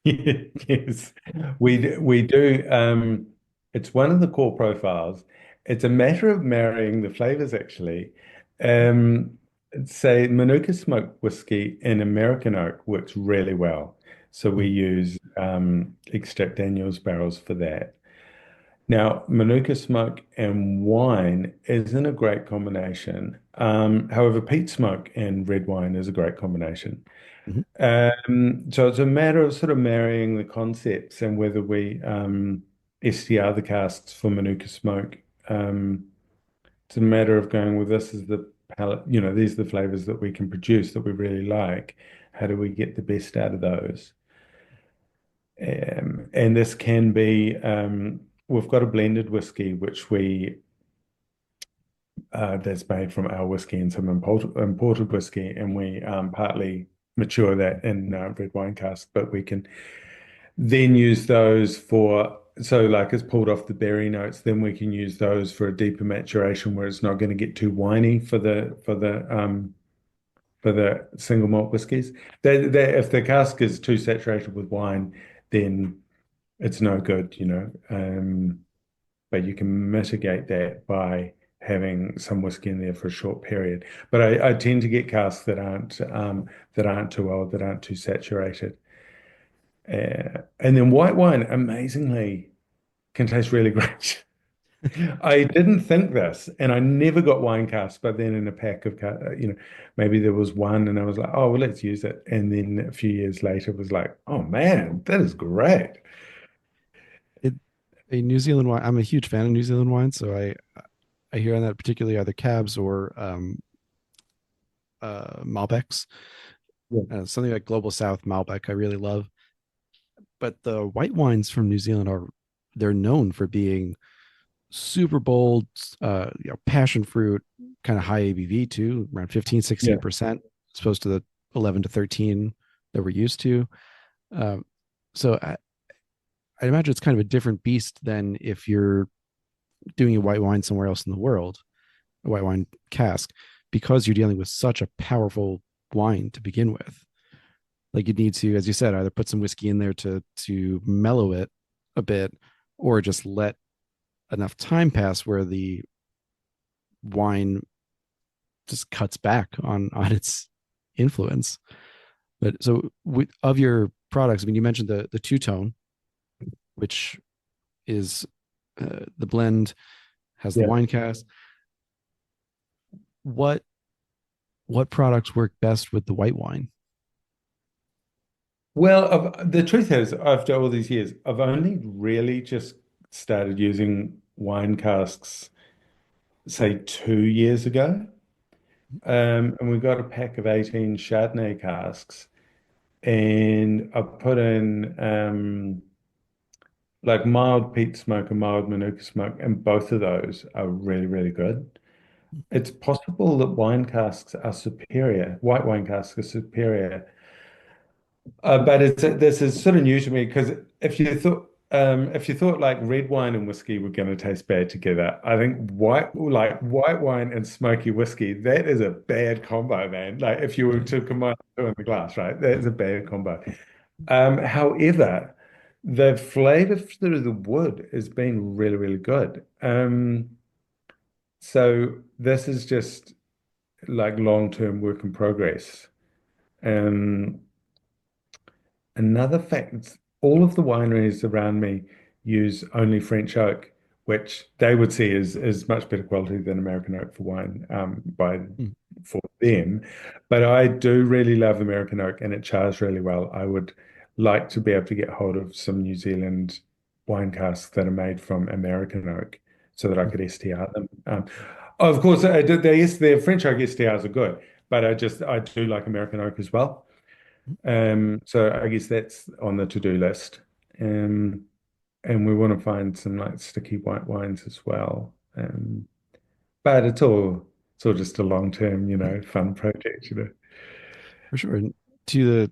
yes, we do. It's one of the core profiles. It's a matter of marrying the flavors, actually. Um, say Manuka smoked whiskey in American oak works really well. So we use extract Daniels barrels for that. Now, Manuka smoke and wine isn't a great combination. However, peat smoke and red wine is a great combination. Mhm. So it's a matter of sort of marrying the concepts and whether we STR the casks for Manuka smoke. Um, it's a matter of going, well, this is the palette, these are the flavors that we can produce that we really like. How do we get the best out of those? And this can be, we've got a blended whiskey, which that's made from our whiskey and some imported whiskey, and we partly mature that in red wine cask, but we can then use those so like it's pulled off the berry notes, then we can use those for a deeper maturation where it's not going to get too winey for the single malt whiskies. If the cask is too saturated with wine, then it's no good, but you can mitigate that by having some whiskey in there for a short period. But I tend to get casks that aren't too old, that aren't too saturated. And then white wine, amazingly, can taste really great. I didn't think this, and I never got wine casks, but then in a pack of, maybe there was one, and I was like, oh, well, let's use it. And then a few years later, it was like, oh man, that is great. It, a New Zealand wine. I'm a huge fan of New Zealand wine, so I hear on that particularly either cabs or Malbecs. Yeah. Something like Global South Malbec, I really love. But the white wines from New Zealand they're known for being super bold, passion fruit, kind of high ABV too, around 15, Yeah. 16%, as opposed to the 11 to 13 that we're used to. Um, so I imagine it's kind of a different beast than if you're doing a white wine somewhere else in the world, a white wine cask, because you're dealing with such a powerful wine to begin with. Like you need to, as you said, either put some whiskey in there to mellow it a bit, or just let enough time pass where the wine just cuts back on its influence. But so of your products, I mean, you mentioned the two tone, which is the blend has the Yeah. wine cast. What what products work best with the white wine? Well, the truth is, after all these years, I've only really just started using wine casks, say 2 years ago. And we got a pack of 18 Chardonnay casks, and I put in like mild peat smoke and mild Manuka smoke, and both of those are really, really good. It's possible that wine casks are superior, white wine casks are superior But this is sort of new to me because if you thought like red wine and whiskey were going to taste bad together, I think white wine and smoky whiskey, that is a bad combo, man. Like if you were Really? to combine the two in the glass, right? That is a bad combo. However, the flavor through the wood has been really, really good. So this is just like long-term work in progress. Um, Another fact, all of the wineries around me use only French oak, which they would see as much better quality than American oak for wine, Mm. for them. But I do really love American oak and it chars really well. I would like to be able to get hold of some New Zealand wine casks that are made from American oak so that I could STR them. Of course, the French oak STRs are good, but I do like American oak as well. So I guess that's on the to-do list. Um, and we want to find some like sticky white wines as well. But it's all just a long-term, fun project, For sure. And to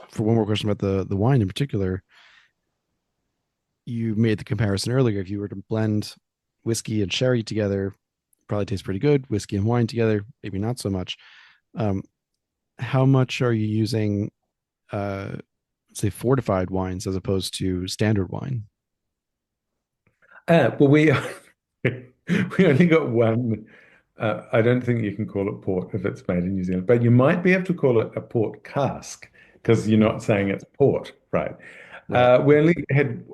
for one more question about the wine in particular, you made the comparison earlier. If you were to blend whiskey and sherry together, probably tastes pretty good. Whiskey and wine together, maybe not so much. Um, how much are you using, uh, say, fortified wines as opposed to standard wine? Well, we only got one. I don't think you can call it port if it's made in New Zealand, but you might be able to call it a port cask because you're Hmm. not saying it's port, right? Right. We only had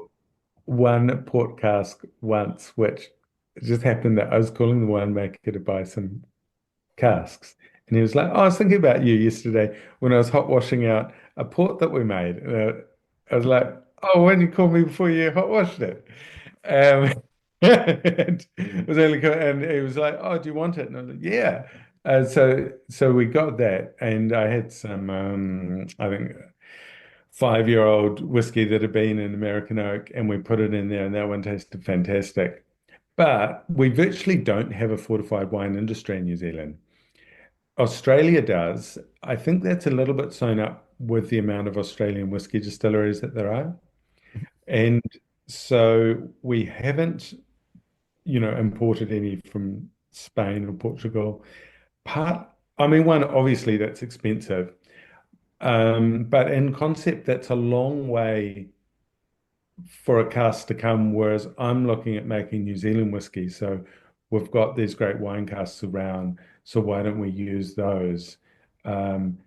one port cask once, which it just happened that I was calling the winemaker to buy some casks. And he was like, "Oh, I was thinking about you yesterday when I was hot washing out a port that we made." And I was like, "Oh, when you called me before you hot washed it?" And it was only, and he was like, "Oh, do you want it?" And I was like, "Yeah." So we got that, and I had some, I think, 5-year-old whiskey that had been in American oak, and we put it in there, and that one tasted fantastic. But we virtually don't have a fortified wine industry in New Zealand. Australia does. I think that's a little bit sewn up with the amount of Australian whiskey distilleries that there are. And so we haven't, imported any from Spain or Portugal. I mean, one, obviously that's expensive. But in concept, that's a long way for a cask to come, whereas I'm looking at making New Zealand whiskey. So we've got these great wine casks around. So why don't we use those? From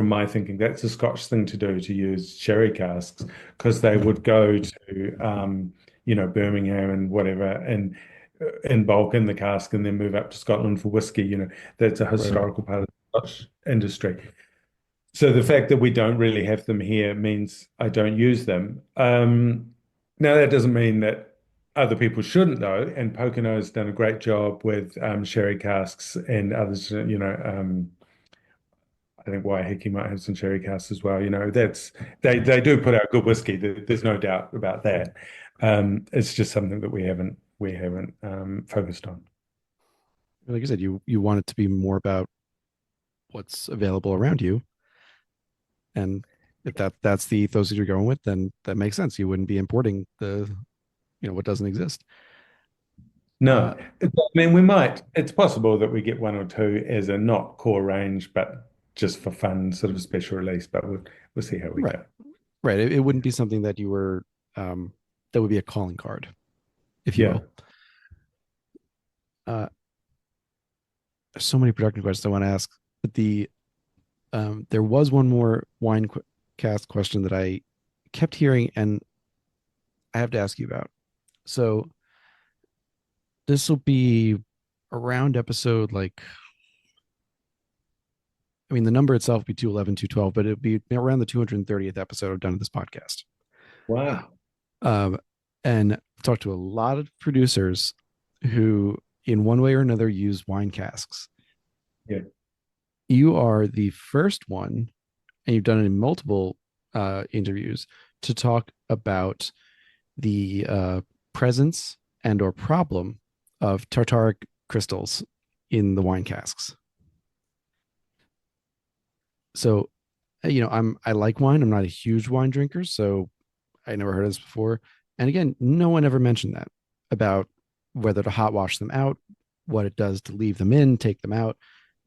my thinking, that's a Scotch thing to do to use sherry casks because they Mhm. would go to, Birmingham and whatever and in bulk in the cask and then move up to Scotland for whiskey. That's a Right, right. historical part of the Scotch industry. So the fact that we don't really have them here means I don't use them. Now that doesn't mean that other people shouldn't though, and Pocono's done a great job with sherry casks and others. I think Waiheke might have some sherry casks as well. They do put out good whiskey. There's no doubt about that. It's just something that we haven't focused on. Like I said, you want it to be more about what's available around you, and if that's the ethos that you're going with, then that makes sense. You wouldn't be importing what doesn't exist. No, Uh, I mean we might. It's possible that we get one or two as a not core range, but just for fun, sort of special release. But we'll see how we right, go. right. It wouldn't be something that you were that would be a calling card, if you Yeah. will. Uh, there's so many production questions I want to ask, but there was one more cast question that I kept hearing, and I have to ask you about. So this will be around episode like, I mean, the number itself would be 211, 212, but it'd be around the 230th episode I've done of this podcast. Wow. Um, and I've talked to a lot of producers who, in one way or another, use wine casks. Yeah. You are the first one, and you've done it in multiple interviews, to talk about the presence and or problem of tartaric crystals in the wine casks. So I like wine. I'm not a huge wine drinker, so I never heard of this before. And again, no one ever mentioned that about whether to hot wash them out, what it does to leave them in, take them out.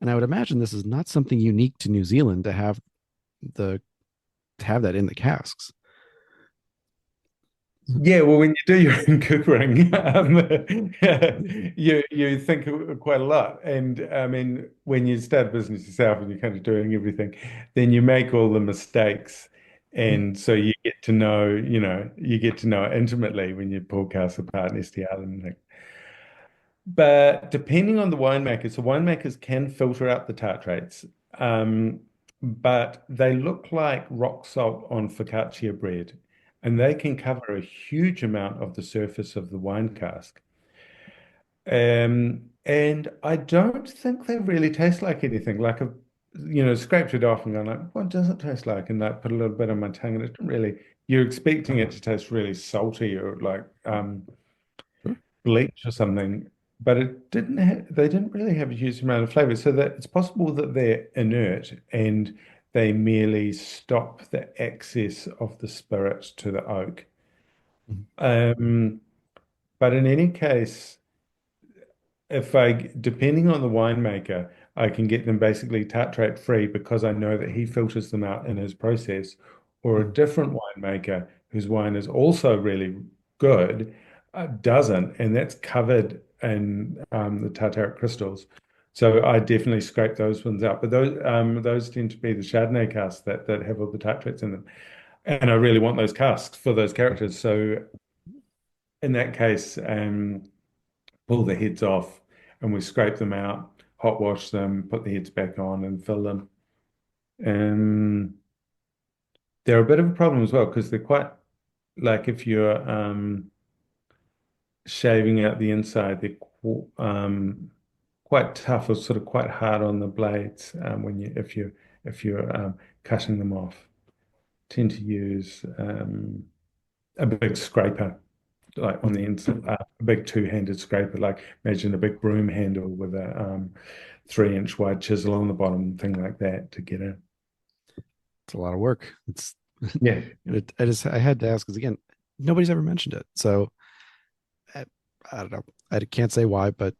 And I would imagine this is not something unique to New Zealand the to have that in the casks. Yeah, well, when you do your own cookering, you think quite a lot. And I mean, when you start a business yourself and you're kind of doing everything, then you make all the mistakes, and so you get to know, you get to know it intimately when you pull casks apart and STR them and things. But depending on the winemakers, so winemakers can filter out the tartrates, but they look like rock salt on focaccia bread, and they can cover a huge amount of the surface of the wine cask. And I don't think they really taste like anything. Like scraped it off and gone like, what does it taste like? And like put a little bit on my tongue, and it didn't really. You're expecting it to taste really salty or like Sure. bleach or something, but it didn't they didn't really have a huge amount of flavor. So that it's possible that they're inert and they merely stop the access of the spirit to the oak. Um, but in any case, if I, depending on the winemaker, I can get them basically tartrate free because I know that he filters them out in his process, or a different winemaker whose wine is also really good doesn't, and that's covered in the tartaric crystals. So I definitely scrape those ones out. But those tend to be the Chardonnay casks that have all the tartrates in them, and I really want those casks for those characters. So in that case, pull the heads off and we scrape them out, hot wash them, put the heads back on and fill them. And they're a bit of a problem as well because they're quite like if you're shaving out the inside, they're quite tough or sort of quite hard on the blades when if you're cutting them off. Tend to use a big scraper like on the inside, a big two-handed scraper, like imagine a big broom handle with a 3-inch wide chisel on the bottom, thing like that to get in. It's a lot of work. It's Yeah. I had to ask because again, nobody's ever mentioned it. So I, I don't know. I can't say why, but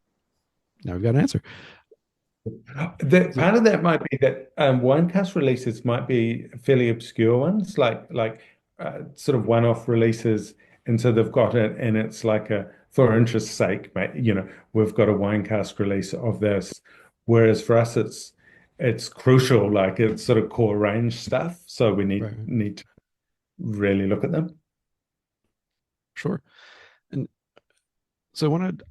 now we've got an answer. That So part of that might be that wine cast releases might be fairly obscure ones, like sort of one-off releases, and so they've got it, and it's like a for interest's sake, mate. We've got a wine cast release of this, whereas for us, it's crucial, like it's sort of core range stuff. So we need right, need to really look at them. sure. And so I wanted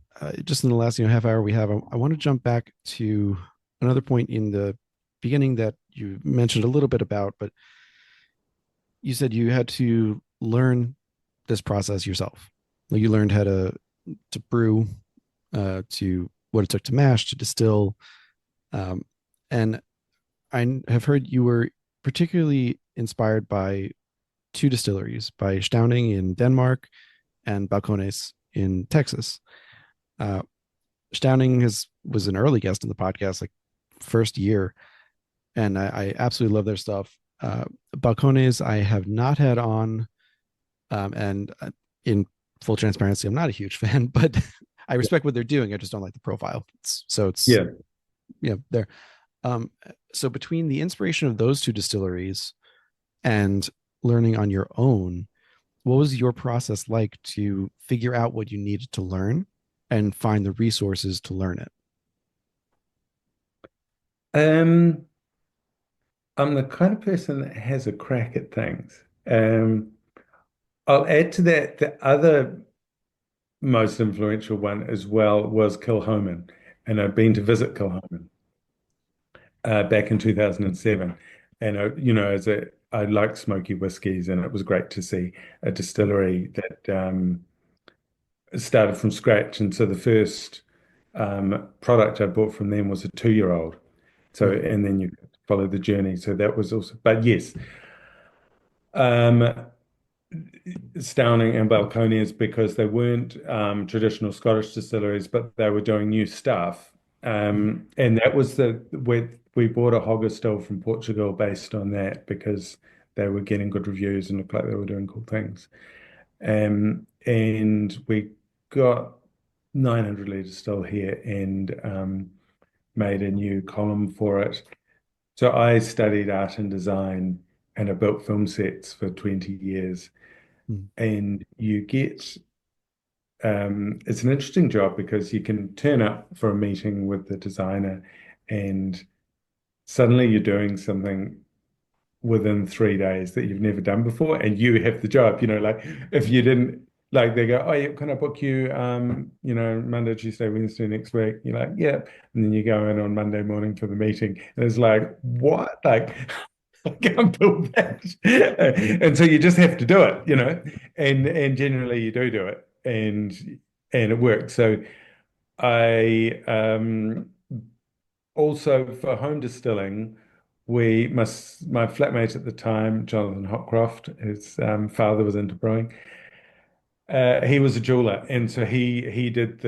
just in the last half hour we have, I want to jump back to another point in the beginning that you mentioned a little bit about, but you said you had to learn this process yourself. Like you learned how to brew, to what it took to mash, to distill, um, and I have heard you were particularly inspired by two distilleries, by Stauning in Denmark and Balcones in Texas. Uh, Stauning was an early guest on the podcast, like first year, and I absolutely love their stuff. Balcones I have not had on, and in full transparency, I'm not a huge fan, but I respect what they're doing. I just don't like the profile. It's Yeah. there. Um, so between the inspiration of those two distilleries and learning on your own, what was your process like to figure out what you needed to learn and find the resources to learn it? Um, I'm the kind of person that has a crack at things. I'll add to that the other most influential one as well was Kilhoman, and I've been to visit Kilhoman back in 2007, and as I like smoky whiskies, and it was great to see a distillery that started from scratch, and so the first product I bought from them was a 2-year-old. So, Mm, and then you follow the journey. So that was also, but yes, um, Stowning and Balconies because they weren't traditional Scottish distilleries, but they were doing new stuff. And that was we bought a hogger still from Portugal based on that because they were getting good reviews and looked like they were doing cool things. And we got 900 liters still here and made a new column for it. So I studied art and design and I built film sets for 20 years. Mm. And you get it's an interesting job because you can turn up for a meeting with the designer and suddenly you're doing something within 3 days that you've never done before and you have the job. Like if you didn't like they go, oh yeah, can I book you Monday, Tuesday, Wednesday next week? You're like, yeah. And then you go in on Monday morning for the meeting and it's like, what? Like I can't build that. And so you just have to do it. And generally you do it and it works. So I also for home distilling, my flatmate at the time, Jonathan Hopcroft, his father was into brewing. He was a jeweler, and so he did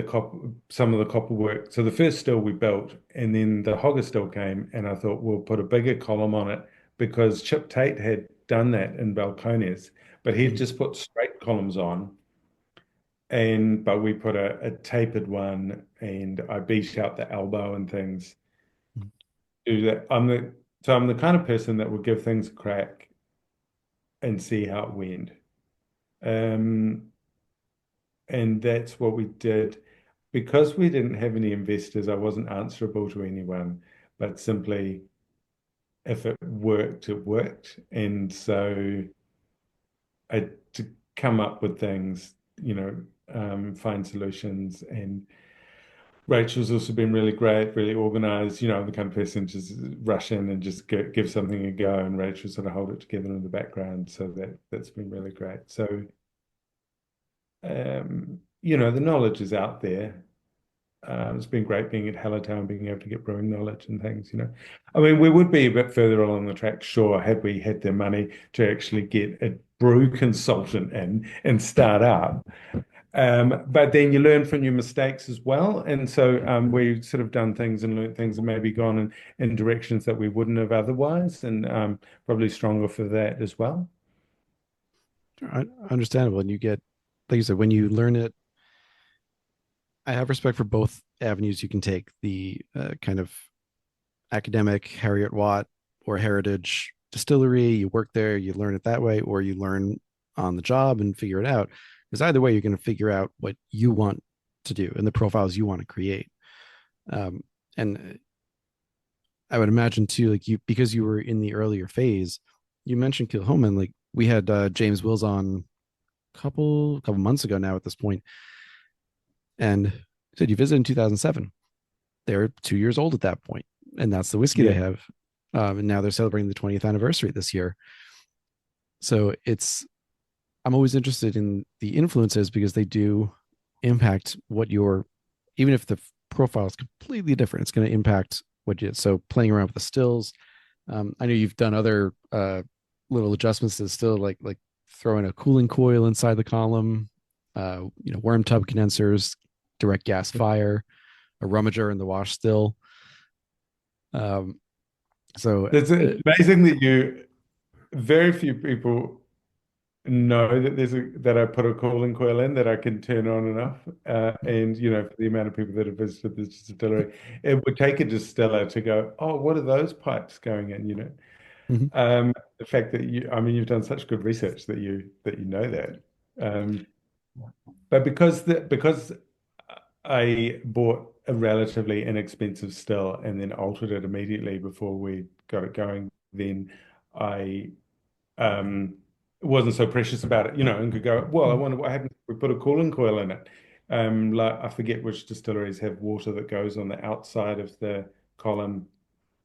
some of the copper work. So the first still we built, and then the hogger still came, and I thought we'll put a bigger column on it because Chip Tate had done that in Balcones, but he'd Mm. just put straight columns on, but we put a tapered one, and I beat out the elbow and things. Mm. Do that. I'm the kind of person that would give things a crack and see how it went. Um, and that's what we did. Because we didn't have any investors, I wasn't answerable to anyone, but simply if it worked, it worked. And so I to come up with things, find solutions. And Rachel's also been really great, really organized. I'm the kind of person to just rush in and just give something a go, and Rachel sort of hold it together in the background. So that's been really great. So the knowledge is out there. It's been great being at Hellertown, being able to get brewing knowledge and things. I mean, we would be a bit further along the track, sure, had we had the money to actually get a brew consultant in and start up. But then you learn from your mistakes as well. And so we've sort of done things and learned things and maybe gone in directions that we wouldn't have otherwise, and probably stronger for that as well. Understandable. And you get, like you said, when you learn it, I have respect for both avenues you can take. The kind of academic Harriet Watt or heritage distillery, you work there, you learn it that way, or you learn on the job and figure it out. Because either way, you're going to figure out what you want to do and the profiles you want to create. And I would imagine too, like you, because you were in the earlier phase, you mentioned Kilhoman. Like we had James Wills on couple months ago now at this point, and said you visited in 2007. They're 2 years old at that point, and that's the whiskey they Yeah. have. And now they're celebrating the 20th anniversary this year. So I'm always interested in the influences because they do impact what your, even if the profile is completely different, it's going to impact what you. So playing around with the stills. I know you've done other little adjustments to the still, like throwing a cooling coil inside the column, worm tub condensers, direct gas fire, a rummager in the wash still. Um, so It's uh, amazing that very few people know that that I put a cooling coil in that I can turn on and off. And for the amount of people that have visited this distillery, it would take a distiller to go, oh, what are those pipes going in? mhm. The fact that I mean, you've done such good research that you know that. Um, but because I bought a relatively inexpensive still and then altered it immediately before we got it going, then I um, wasn't so precious about it, and could go, well, I wonder what happens if we put a cooling coil in it. Like I forget which distilleries have water that goes on the outside of the column.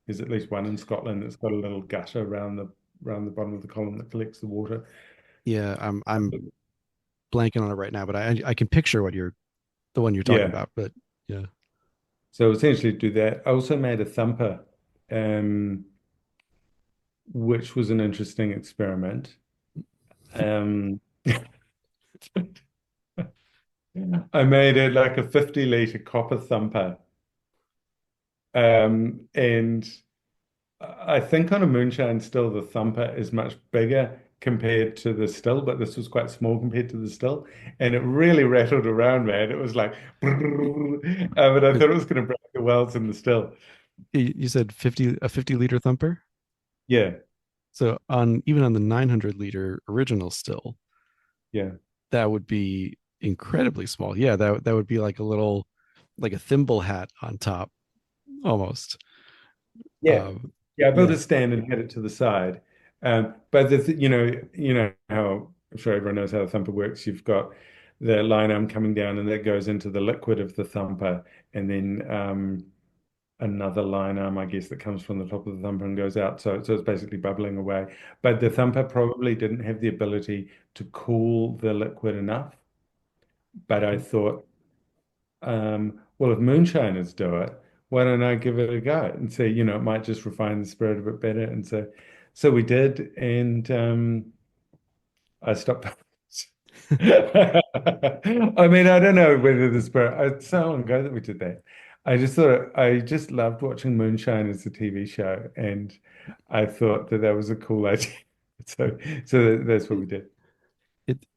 There's at least one in Scotland that's got a little gutter around the bottom of the column that collects the water. Yeah, I'm blanking on it right now, but I can picture what you're the one you're talking Yeah. about. But yeah, So essentially do that. I also made a thumper, um, which was an interesting experiment. Um, I made it like a 50-liter copper thumper. And I think on a moonshine still, the thumper is much bigger compared to the still, but this was quite small compared to the still. And it really rattled around, man. It was like, but I It- thought it was going to break the wells in the still. you said 50 liter thumper. Yeah, So on even on the 900 liter original still, yeah, that would be incredibly small. Yeah, that would be like a little, like a thimble hat on top almost. yeah. Yeah, I built Yeah. a stand and had it to the side. But you know how I'm sure everyone knows how the thumper works. You've got the line arm coming down, and that goes into the liquid of the thumper, and then another line arm, I guess, that comes from the top of the thumper and goes out. So it's basically bubbling away. But the thumper probably didn't have the ability to cool the liquid enough. But I Mhm. thought, well, if moonshiners do it, why don't I give it a go and see, it might just refine the spirit a bit better. And so we did, and I stopped. I mean, I don't know whether the spirit, it's so long ago that we did that. I just thought I just loved watching Moonshine as a TV show, and I thought that that was a cool idea. So that's what we did.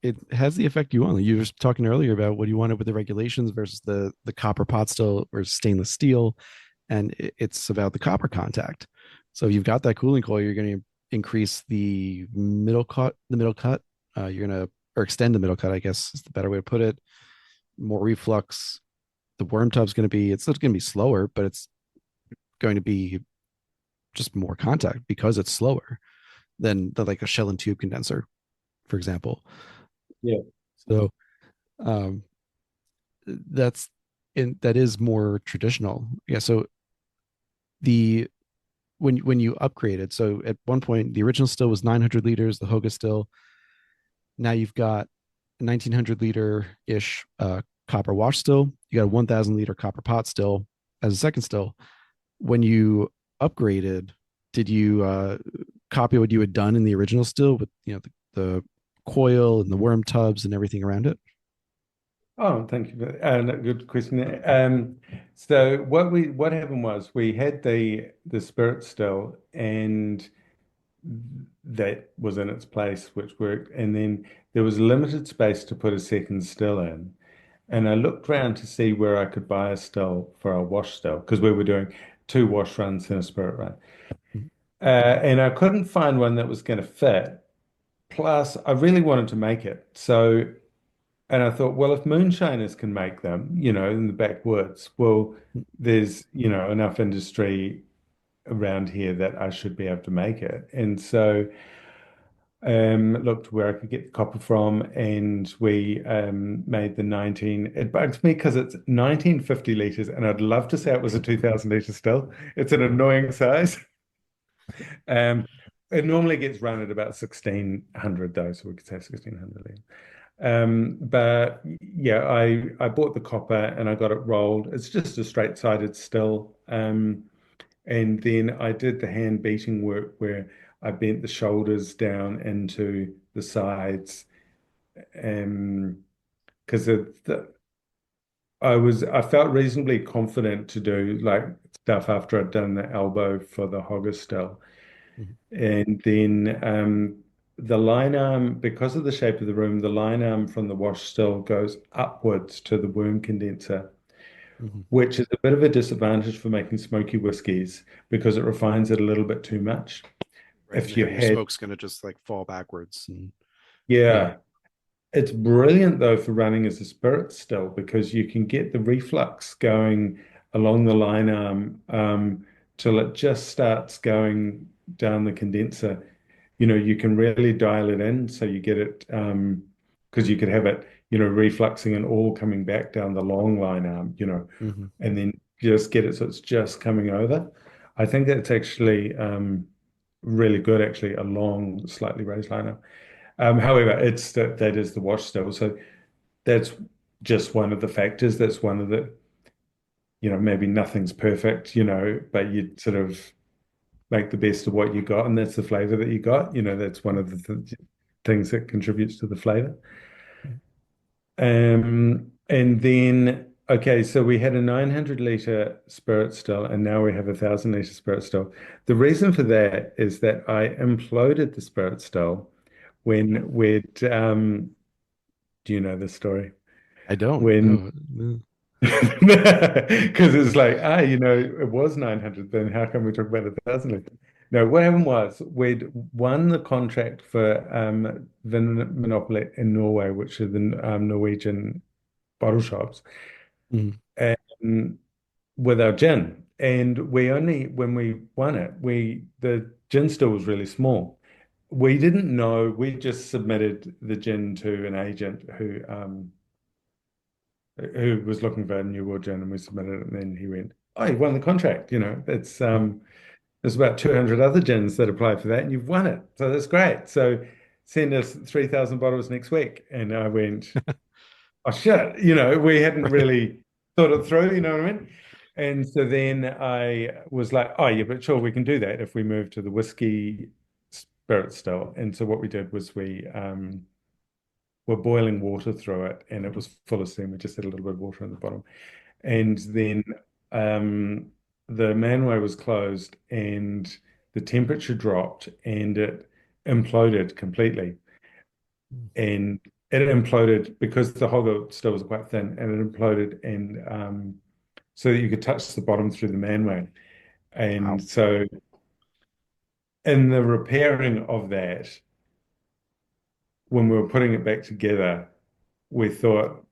It has the effect you want. You were talking earlier about what you wanted with the regulations versus the copper pot still or stainless steel, and it's about the copper contact. So you've got that cooling coil. You're going to increase the middle cut, you're going to, or extend the middle cut, I guess is the better way to put it. More reflux. The worm tub's going to be, it's going to be slower, but it's going to be just more contact because it's slower than like a shell and tube condenser, for example. Yeah. So um, that's that is more traditional. Yeah. So the when you upgraded, so at one point the original still was 900 liters, the Hoga still. Now you've got 1900 liter ish copper wash still. You got a 1000 liter copper pot still as a second still. When you upgraded, did you copy what you had done in the original still with the coil and the worm tubs and everything around it? Oh, thank you for that. Good question. So what happened was we had the spirit still, and that was in its place, which worked. And then there was limited space to put a second still in. And I looked around to see where I could buy a still for a wash still because we were doing two wash runs and a spirit run. And I couldn't find one that was going to fit. Plus, I really wanted to make it. And I thought, well, if moonshiners can make them, in the backwoods, well, there's, enough industry around here that I should be able to make it. And so looked where I could get the copper from, and we made the 19. It bugs me because it's 1950 liters, and I'd love to say it was a 2000 liter still. It's an annoying size. Um, it normally gets run at about 1600 though, so we could say 1600 liters. But yeah, I bought the copper and I got it rolled. It's just a straight-sided still. And then I did the hand beating work where I bent the shoulders down into the sides. Because I felt reasonably confident to do like stuff after I'd done the elbow for the hogger still. Mhm, And then the line arm, because of the shape of the room, the line arm from the wash still goes upwards to the worm condenser, mhm. which is a bit of a disadvantage for making smoky whiskies because it refines it a little bit too much. Right, and If you then your had, smoke's gonna just like fall backwards, and yeah. yeah, it's brilliant though for running as a spirit still because you can get the reflux going along the line arm till it just starts going down the condenser. You can really dial it in so you get it because you could have it, refluxing and all coming back down the long line arm, Mhm, and then just get it so it's just coming over. I think that's actually really good, actually, a long, slightly raised line arm. However, it's that is the wash still. So that's just one of the factors. That's one of the, maybe nothing's perfect, but you sort of make the best of what you got, and that's the flavor that you got. That's one of the things that contributes to the flavor. And then Okay, so we had a 900 liter spirit still, and now we have a 1,000 liter spirit still. The reason for that is that I imploded the spirit still when we'd, do you know this story? I don't When, know. No. because it's like, it was 900, then how come we talk about 1,000 liter? No, what happened was we'd won the contract for Monopoly in Norway, which are the Norwegian bottle shops. Mhm. And with our gin. And we only, when we won it, the gin still was really small. We didn't know, we just submitted the gin to an agent who was looking for a New World gin, and we submitted it, and then he went, "Oh, you won the contract, there's about 200 other gins that apply for that, and you've won it. So that's great. So send us 3,000 bottles next week." And I went, "Oh shit," we hadn't Right. really thought it through, you know what I mean? And so then I was like, "Oh yeah, but sure, we can do that if we move to the whiskey spirit still." And so what we did was we were boiling water through it, and it was full of steam. We just had a little bit of water in the bottom. And then um, the manway was closed, and the temperature dropped, and it imploded completely. And it imploded because the hogger still was quite thin, and it imploded, and so that you could touch the bottom through the manway. Wow. And so, in the repairing of that, when we were putting it back together, we thought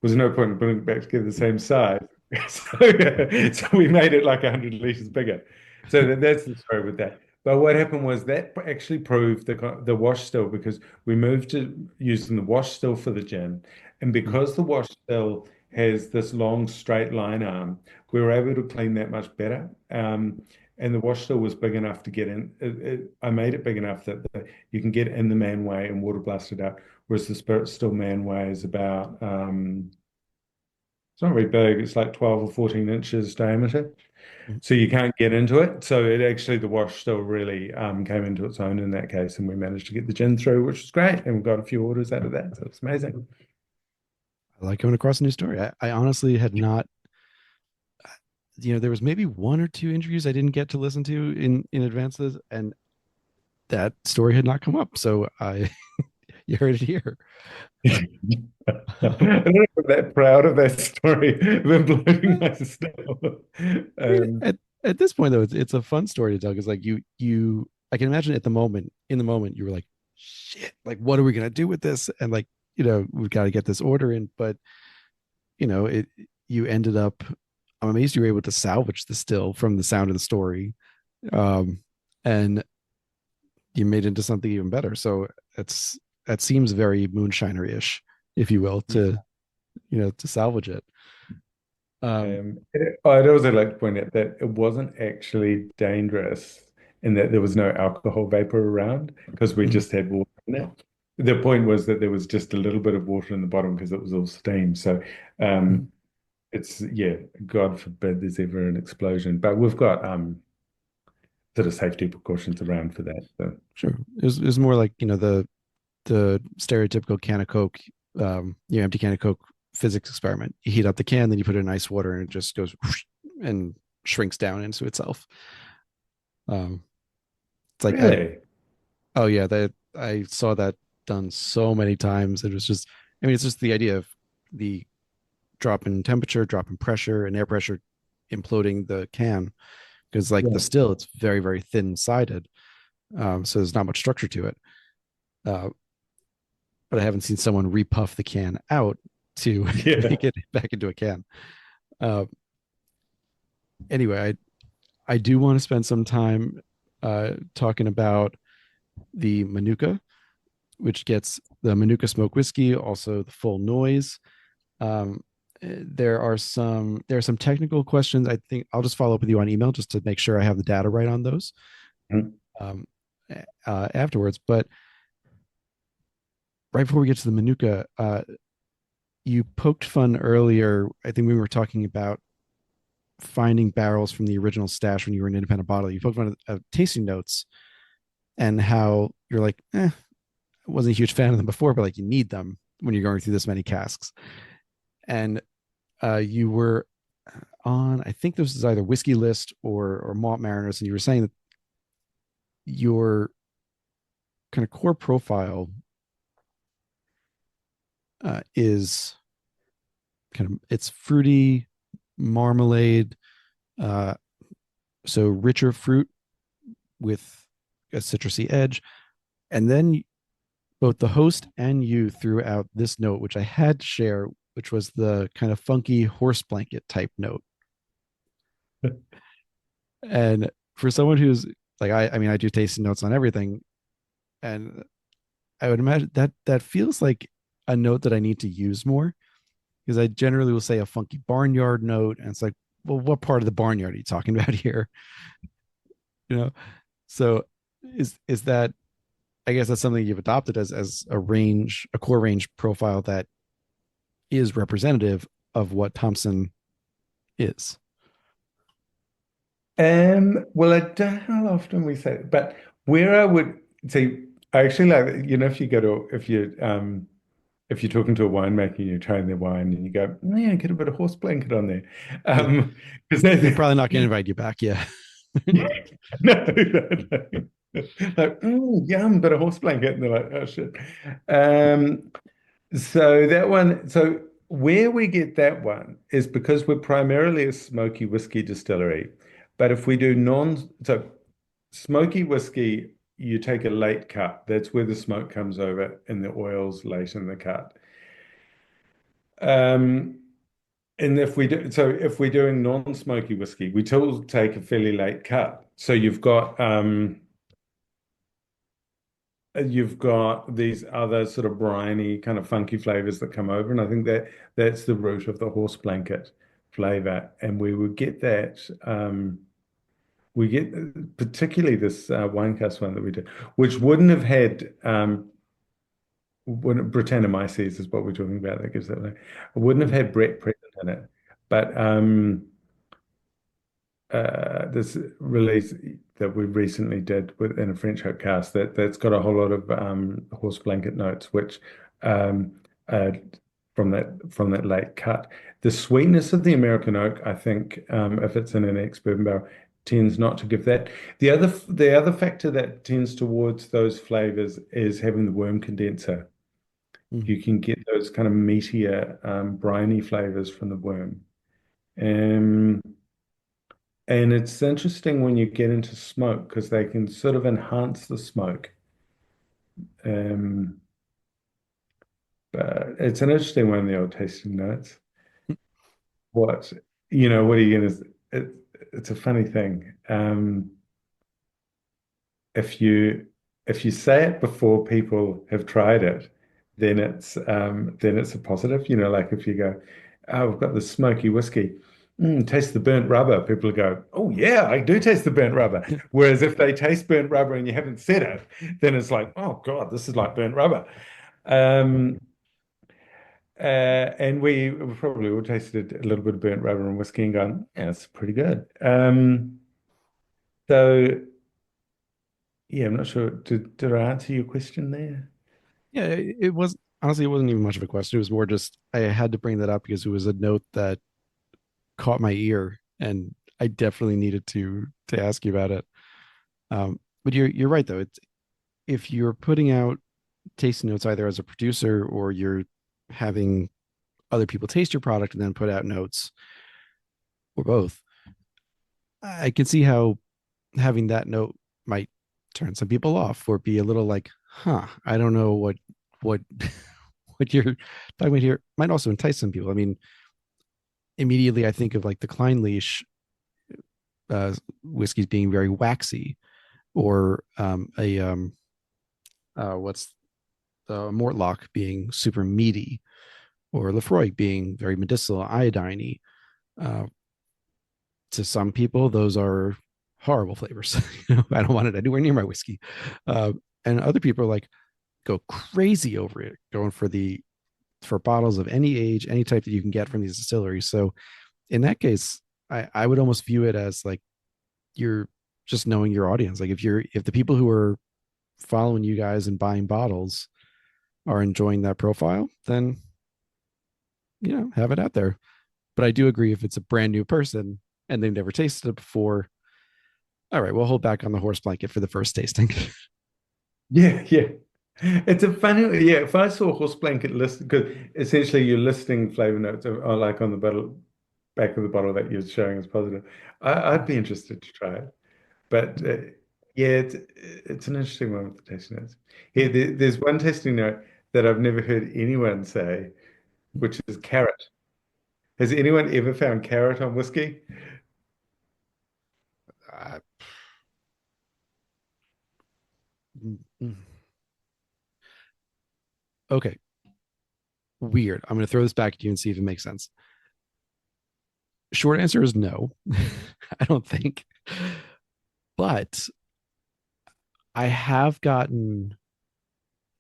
there's no point in putting it back together the same size. So we made it like 100 liters bigger. So that's the story with that. But what happened was that actually proved the wash still, because we moved to using the wash still for the gin. And Mhm. because the wash still has this long straight line arm, we were able to clean that much better. And the wash still was big enough to get in. I made it big enough that you can get in the manway and water blast it out. Whereas the spirit still manway is about it's not very big. It's like 12 or 14 inches diameter. Mhm. So you can't get into it. So it actually, the wash still really came into its own in that case. And we managed to get the gin through, which was great. And we got a few orders out of that. So it's amazing. I like coming across a new story. I honestly had not, there was maybe one or two interviews I didn't get to listen to in advances, and that story had not come up. So I you heard it here. I don't know if I'm that proud of that story, of bloating I myself. mean, Um, at this point though, it's a fun story to tell because like I can imagine at the moment, in the moment, you were like, shit, like what are we gonna do with this? And like, we've got to get this order in. But it you ended up, I'm amazed you were able to salvage the still from the sound of the story. Um and you made it into something even better. So it's that seems very moonshiner-ish, if you will, yeah. to salvage it. Um I'd also like to point out that it wasn't actually dangerous in that there was no alcohol vapor around because we mhm, just had water in it. The point was that there was just a little bit of water in the bottom because it was all steam. So mhm. yeah, God forbid there's ever an explosion. But we've got sort of safety precautions around for that. So Sure. It was more like, the stereotypical can of Coke, empty can of Coke physics experiment. You heat up the can, then you put it in ice water, and it just goes whoosh and shrinks down into itself. Um, it's like really, oh yeah, that I saw that done so many times. It was just, I mean, it's just the idea of the drop in temperature, drop in pressure, and air pressure imploding the can because like the yeah, still, it's very very thin sided, so there's not much structure to it. Uh, but I haven't seen someone repuff the can out to yeah, make it back into a can. Uh, anyway, I do want to spend some time talking about the Manuka, which gets the Manuka smoke whiskey, also the full noise. Um, there are some technical questions. I think I'll just follow up with you on email just to make sure I have the data right on those Mhm. um, afterwards. But right before we get to the Manuka, you poked fun earlier. I think we were talking about finding barrels from the original stash when you were an independent bottle. You poked fun of tasting notes and how you're like, I wasn't a huge fan of them before, but like you need them when you're going through this many casks. And You were on, I think this is either Whiskey List or Malt Mariners, and you were saying that your kind of core profile is kind of it's fruity marmalade, uh, so richer fruit with a citrusy edge, and then both the host and you threw out this note, which I had to share, which was the kind of funky horse blanket type note. And for someone who's like, I mean, I do tasting notes on everything, and I would imagine that that feels like a note that I need to use more because I generally will say a funky barnyard note, and it's like, well, what part of the barnyard are you talking about here? You know, so is that I guess that's something you've adopted as a range, a core range profile that is representative of what Thomson is. Well, I don't know how often we say it, but where I would say, I actually like, if you go to, if you're talking to a winemaker and you're trying their wine and you go, "Oh, yeah, get a bit of horse blanket on there." Yeah, Because they're probably not going to invite you back. Yeah. no, no. Like, yum, bit of horse blanket. And they're like, oh shit. Um, so that one, so where we get that one is because we're primarily a smoky whiskey distillery. But if we do so smoky whiskey, you take a late cut. That's where the smoke comes over and the oil's late in the cut. Um, and if we're doing non-smoky whiskey, we still take a fairly late cut. So you've got these other sort of briny kind of funky flavors that come over, and I think that's the root of the horse blanket flavor. And we would get that. We get particularly this wine cast one that we did, which wouldn't have had when Brettanomyces is what we're talking about. That gives that name. It wouldn't have had Brett present in it, but this release that we recently did in a French oak cast that's got a whole lot of horse blanket notes, which um, uh, from that late cut. The sweetness of the American oak, I think, if it's in an ex-bourbon barrel, tends not to give that. The other factor that tends towards those flavors is having the worm condenser. Mm. You can get those kind of meatier, briny flavors from the worm. Um, and it's interesting when you get into smoke because they can sort of enhance the smoke. Um, but it's an interesting one, the old tasting notes. What, what are you going to, it's a funny thing. If you if you say it before people have tried it, then it's a positive. Like if you go, "Oh, we've got the smoky whiskey. Taste the burnt rubber." People go, "Oh yeah, I do taste the burnt rubber." Whereas if they taste burnt rubber and you haven't said it, then it's like, "Oh God, this is like burnt rubber." Um, and we probably all tasted a little bit of burnt rubber and whiskey and gone, "Yeah, it's pretty good." So yeah, I'm not sure. Did I answer your question there? Yeah, it was honestly it wasn't even much of a question. It was more just I had to bring that up because it was a note that caught my ear, and I definitely needed to ask you about it. But you're right though. It's if you're putting out tasting notes either as a producer or you're having other people taste your product and then put out notes or both, I can see how having that note might turn some people off or be a little like, huh, I don't know what what you're talking about here. Might also entice some people. I mean, immediately I think of like the Klein leash whiskeys being very waxy, or a what's the Mortlock being super meaty, or Lefroy being very medicinal, iodine. Uh, to some people, those are horrible flavors. I don't want it anywhere near my whiskey. Uh, and other people are like go crazy over it, going for bottles of any age, any type that you can get from these distilleries. So in that case, I would almost view it as like you're just knowing your audience. Like if the people who are following you guys and buying bottles are enjoying that profile, then have it out there. But I do agree if it's a brand new person and they've never tasted it before, all right, we'll hold back on the horse blanket for the first tasting. Yeah, yeah. It's a funny, yeah. If I saw horse blanket list, because essentially you're listing flavor notes are like on the bottle, back of the bottle that you're showing as positive. I'd be interested to try it. But yeah, it's an interesting one with the tasting notes. Here, there's one tasting note that I've never heard anyone say, which is carrot. Has anyone ever found carrot on whiskey? uh, mm, mm. Okay, weird. I'm going to throw this back at you and see if it makes sense. Short answer is no. I don't think. But I have gotten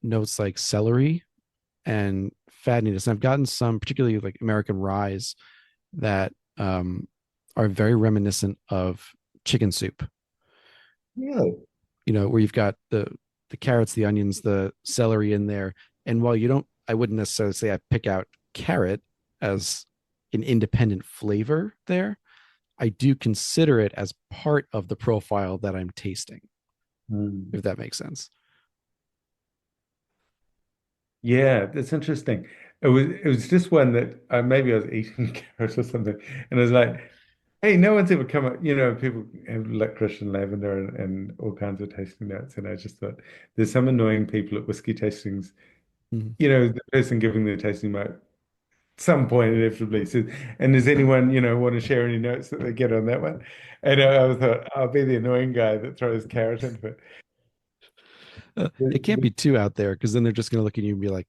notes like celery and fattiness. And I've gotten some, particularly like American ryes, that are very reminiscent of chicken soup. Really? Where you've got the carrots, the onions, the celery in there. And while you don't, I wouldn't necessarily say I pick out carrot as an independent flavor there. I do consider it as part of the profile that I'm tasting, Hmm. if that makes sense. Yeah, that's interesting. It was just one that maybe I was eating carrot or something, and I was like, "Hey, no one's ever come up." People have licorice and lavender and all kinds of tasting notes, and I just thought there's some annoying people at whiskey tastings. Mhm. The person giving the tasting note at some point inevitably says, "And does anyone want to share any notes that they get on that one?" And I thought I'll be the annoying guy that throws carrot into It can't it. be too out there because then they're just going to look at you and be like,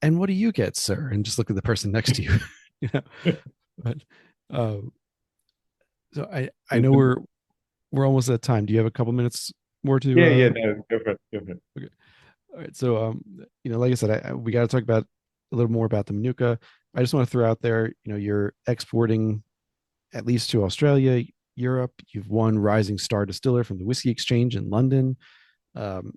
"And what do you get, sir?" And just look at the person next to you. you know. But uh, so I know we're almost at time. Do you have a couple minutes more to? Yeah, yeah, no, go for it, go for it. Okay. All right. So like I said, we got to talk about a little more about the Manuka. I just want to throw out there, you're exporting at least to Australia, Europe. You've won Rising Star Distiller from the Whiskey Exchange in London. Um,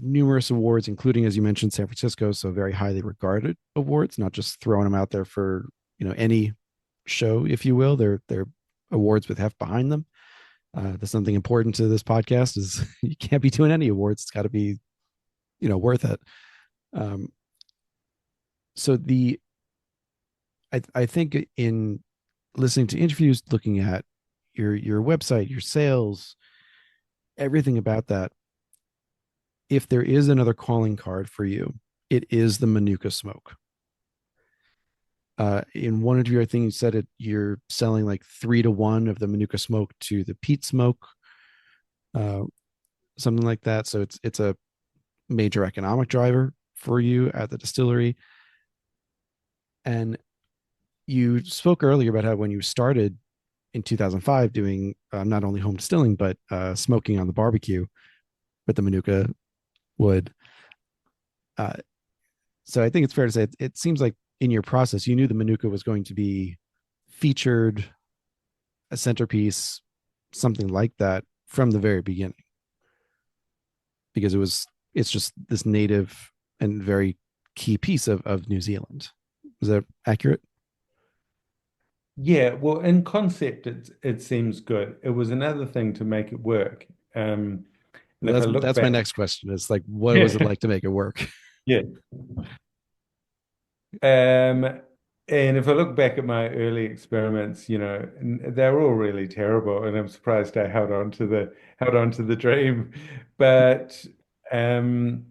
Numerous awards, including, as you mentioned, San Francisco. So very highly regarded awards, not just throwing them out there for any show, if you will. They're awards with heft behind them. That's something important to this podcast is you can't be doing any awards. It's got to be worth it. Um, so I think in listening to interviews, looking at your website, your sales, everything about that, if there is another calling card for you, it is the Manuka smoke. In one interview, I think you said you're selling like 3-to-1 of the Manuka smoke to the Peat smoke, uh, something like that. So it's a major economic driver for you at the distillery. And you spoke earlier about how when you started in 2005 doing not only home distilling but smoking on the barbecue with the Manuka wood. Uh, so I think it's fair to say it seems like in your process you knew the Manuka was going to be featured, a centerpiece, something like that from the very beginning, because it's just this native and very key piece of New Zealand. Is that accurate? Yeah, well, in concept, it seems good. It was another thing to make it work. And if I look That's my back, next question. Is like, what was it yeah, like to make it work? yeah. Um, and if I look back at my early experiments, they're all really terrible, and I'm surprised I held on to the dream. But um,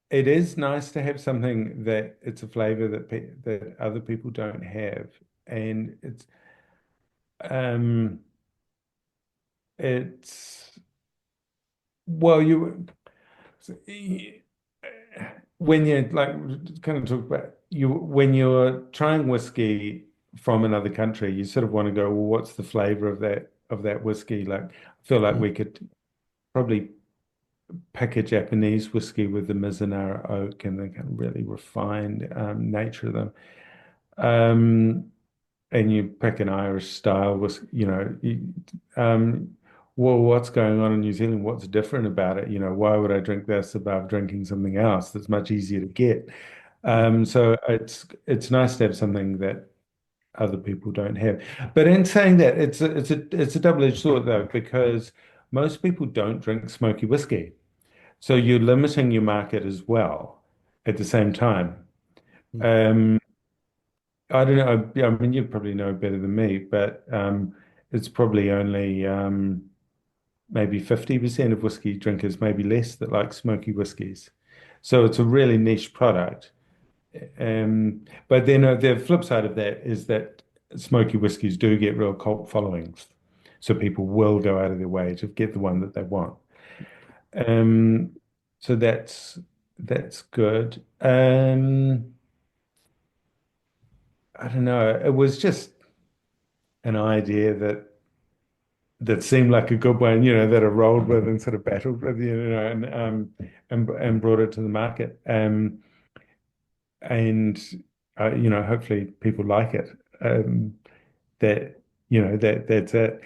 it is nice to have something that it's a flavor that other people don't have, and um, it's well, when you like kind of talk about when you're trying whiskey from another country, you sort of want to go, well, what's the flavor of that whiskey? Like, I feel like we could probably pick a Japanese whiskey with the Mizunara oak and the kind of really refined nature of them. Um, and you pick an Irish style whiskey, well, what's going on in New Zealand? What's different about it? Why would I drink this above drinking something else that's much easier to get? So it's nice to have something that other people don't have. But in saying that, it's a double-edged sword though, because most people don't drink smoky whiskey. So you're limiting your market as well at the same time. Mm. Um, I don't know. I mean, you probably know better than me, but it's probably only maybe 50% of whiskey drinkers, maybe less, that like smoky whiskies. So it's a really niche product. But then the flip side of that is that smoky whiskies do get real cult followings. So people will go out of their way to get the one that they want. Um, so that's good. I don't know. It was just an idea that seemed like a good one, that I rolled with and sort of battled with, and brought it to the market. And hopefully people like it. That that's it.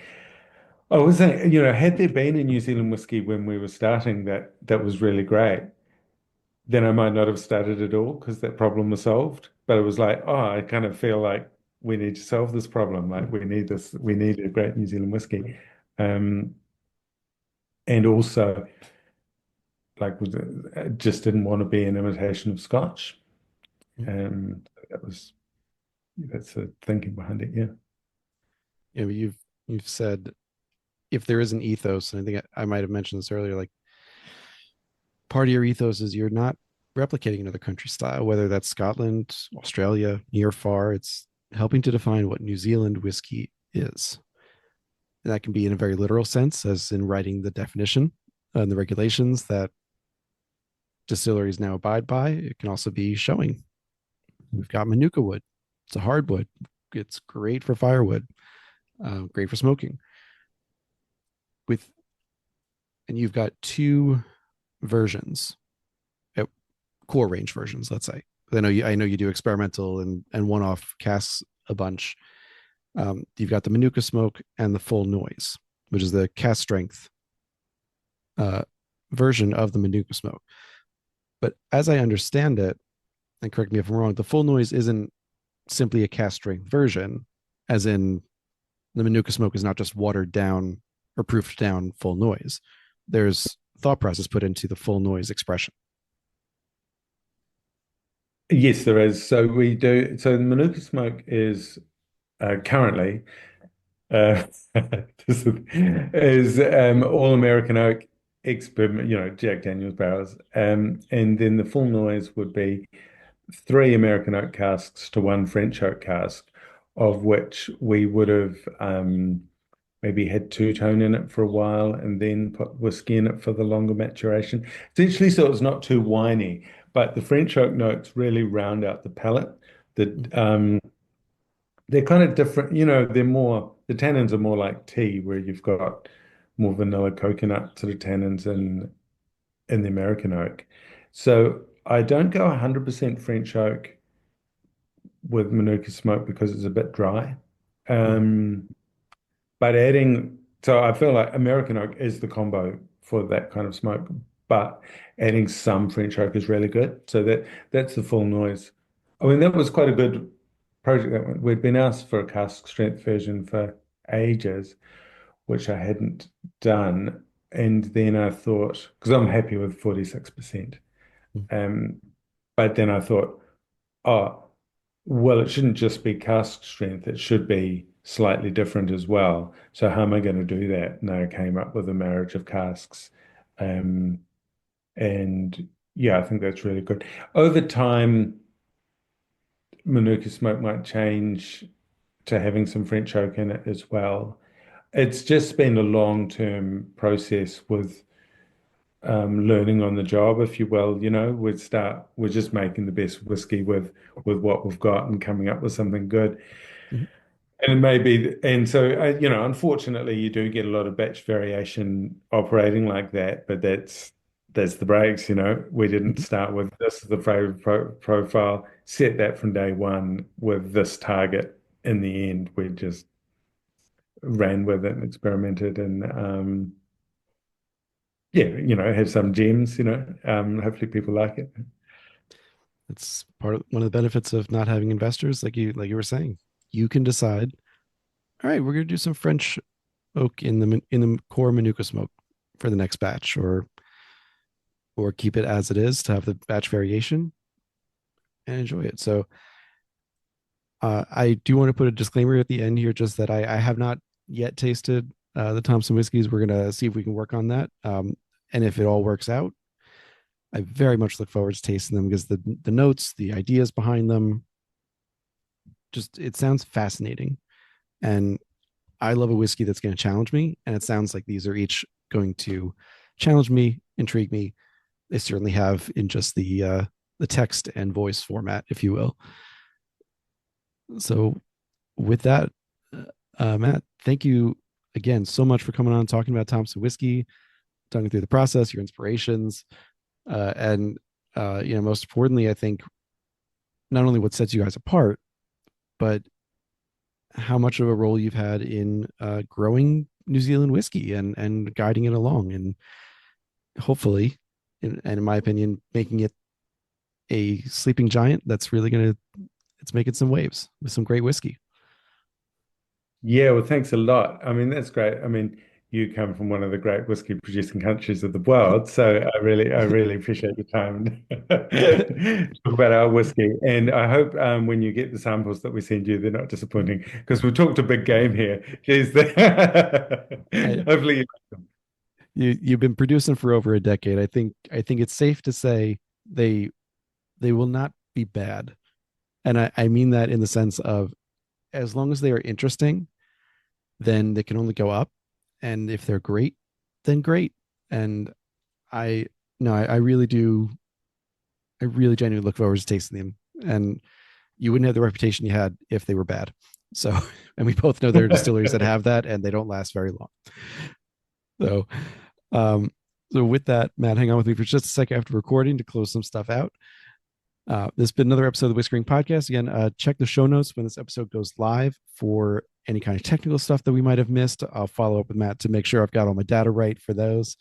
I was saying, had there been a New Zealand whiskey when we were starting that was really great, then I might not have started at all because that problem was solved. But it was like, oh, I kind of feel like we need to solve this problem. Like we need a great New Zealand whiskey. Um, and also like I just didn't want to be an imitation of Scotch. Mm. Um, that was that's the thinking behind it. Yeah. You've said if there is an ethos, and I think I might have mentioned this earlier, like part of your ethos is you're not replicating another country's style, whether that's Scotland, Australia, near far. It's helping to define what New Zealand whiskey is. And that can be in a very literal sense, as in writing the definition and the regulations that distilleries now abide by. It can also be showing we've got Manuka wood. It's a hardwood. It's great for firewood, great for smoking. With and you've got two versions, core range versions, let's say. I know you do experimental and one off casks a bunch. You've got the Manuka smoke and the full noise, which is the cask strength uh, version of the Manuka smoke. But as I understand it, and correct me if I'm wrong, the full noise isn't simply a cask strength version, as in the Manuka smoke is not just watered down or proofed down full noise. There's thought process put into the full noise expression. Yes, there is. So we do. So the Manuka smoke is currently uh, is all American oak, ex-bourbon, Jack Daniel's barrels, and then the full noise would be three American oak casks to one French oak cask, of which we would have maybe had two-tone in it for a while and then put whiskey in it for the longer maturation. Essentially, so it's not too winey, but the French oak notes really round out the palate. That they're kind of different, the tannins are more like tea, where you've got more vanilla coconut sort of tannins in the American oak. So I don't go 100% French oak with Manuka smoke because it's a bit dry. Um, but so I feel like American oak is the combo for that kind of smoke, but adding some French oak is really good. So that's the full noise. I mean, that was quite a good project. We'd been asked for a cask strength version for ages, which I hadn't done. And then I thought, because I'm happy with 46%. Um, but then I thought, oh, well, it shouldn't just be cask strength, it should be slightly different as well. So how am I going to do that? And I came up with a marriage of casks. Um, and yeah, I think that's really good. Over time, Manuka smoke might change to having some French oak in it as well. It's just been a long-term process with learning on the job, if you will. We're just making the best whiskey with what we've got and coming up with something good. Mhm. And maybe, and so, unfortunately, you do get a lot of batch variation operating like that, but that's the breaks. We didn't Mhm. start with this is the profile, set that from day one with this target. In the end, we just ran with it and experimented and yeah, have some gems, hopefully people like it. It's one of the benefits of not having investors, like you were saying. you can decide, all right, we're going to do some French oak in the core Manuka smoke for the next batch, or keep it as it is to have the batch variation and enjoy it. So I do want to put a disclaimer at the end here, just that I have not yet tasted the Thomson whiskeys. We're going to see if we can work on that. And if it all works out, I very much look forward to tasting them, because the notes, the ideas behind them, just it sounds fascinating. And I love a whiskey that's going to challenge me. And it sounds like these are each going to challenge me, intrigue me. They certainly have in just the text and voice format, if you will. So with that, Matt, thank you again so much for coming on and talking about Thomson whiskey, talking through the process, your inspirations, and most importantly, I think not only what sets you guys apart, but how much of a role you've had in growing New Zealand whiskey and guiding it along, and hopefully, and in my opinion, making it a sleeping giant that's really it's making some waves with some great whiskey. Yeah, well, thanks a lot. I mean, that's great. I mean, you come from one of the great whiskey producing countries of the world, so I really appreciate your time to talk about our whiskey. And I hope when you get the samples that we send you, they're not disappointing, because we've talked a big game here. Jeez, I, hopefully, you've been producing for over a decade. I think it's safe to say they they will not be bad, and I mean that in the sense of, as long as they are interesting, then they can only go up, and if they're great, then great. And I no, I really do. I really genuinely look forward to tasting them, and you wouldn't have the reputation you had if they were bad. So, and we both know there are distilleries that have that, and they don't last very long. So, um, so with that, Matt, hang on with me for just a second after recording to close some stuff out. This has been another episode of the Whiskering Podcast. Again, check the show notes when this episode goes live for any kind of technical stuff that we might have missed. I'll follow up with Matt to make sure I've got all my data right for those.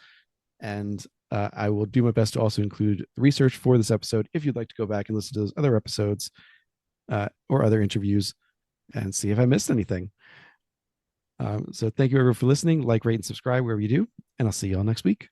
And I will do my best to also include the research for this episode if you'd like to go back and listen to those other episodes or other interviews and see if I missed anything. So thank you everyone for listening. Like, rate, and subscribe wherever you do. And I'll see you all next week.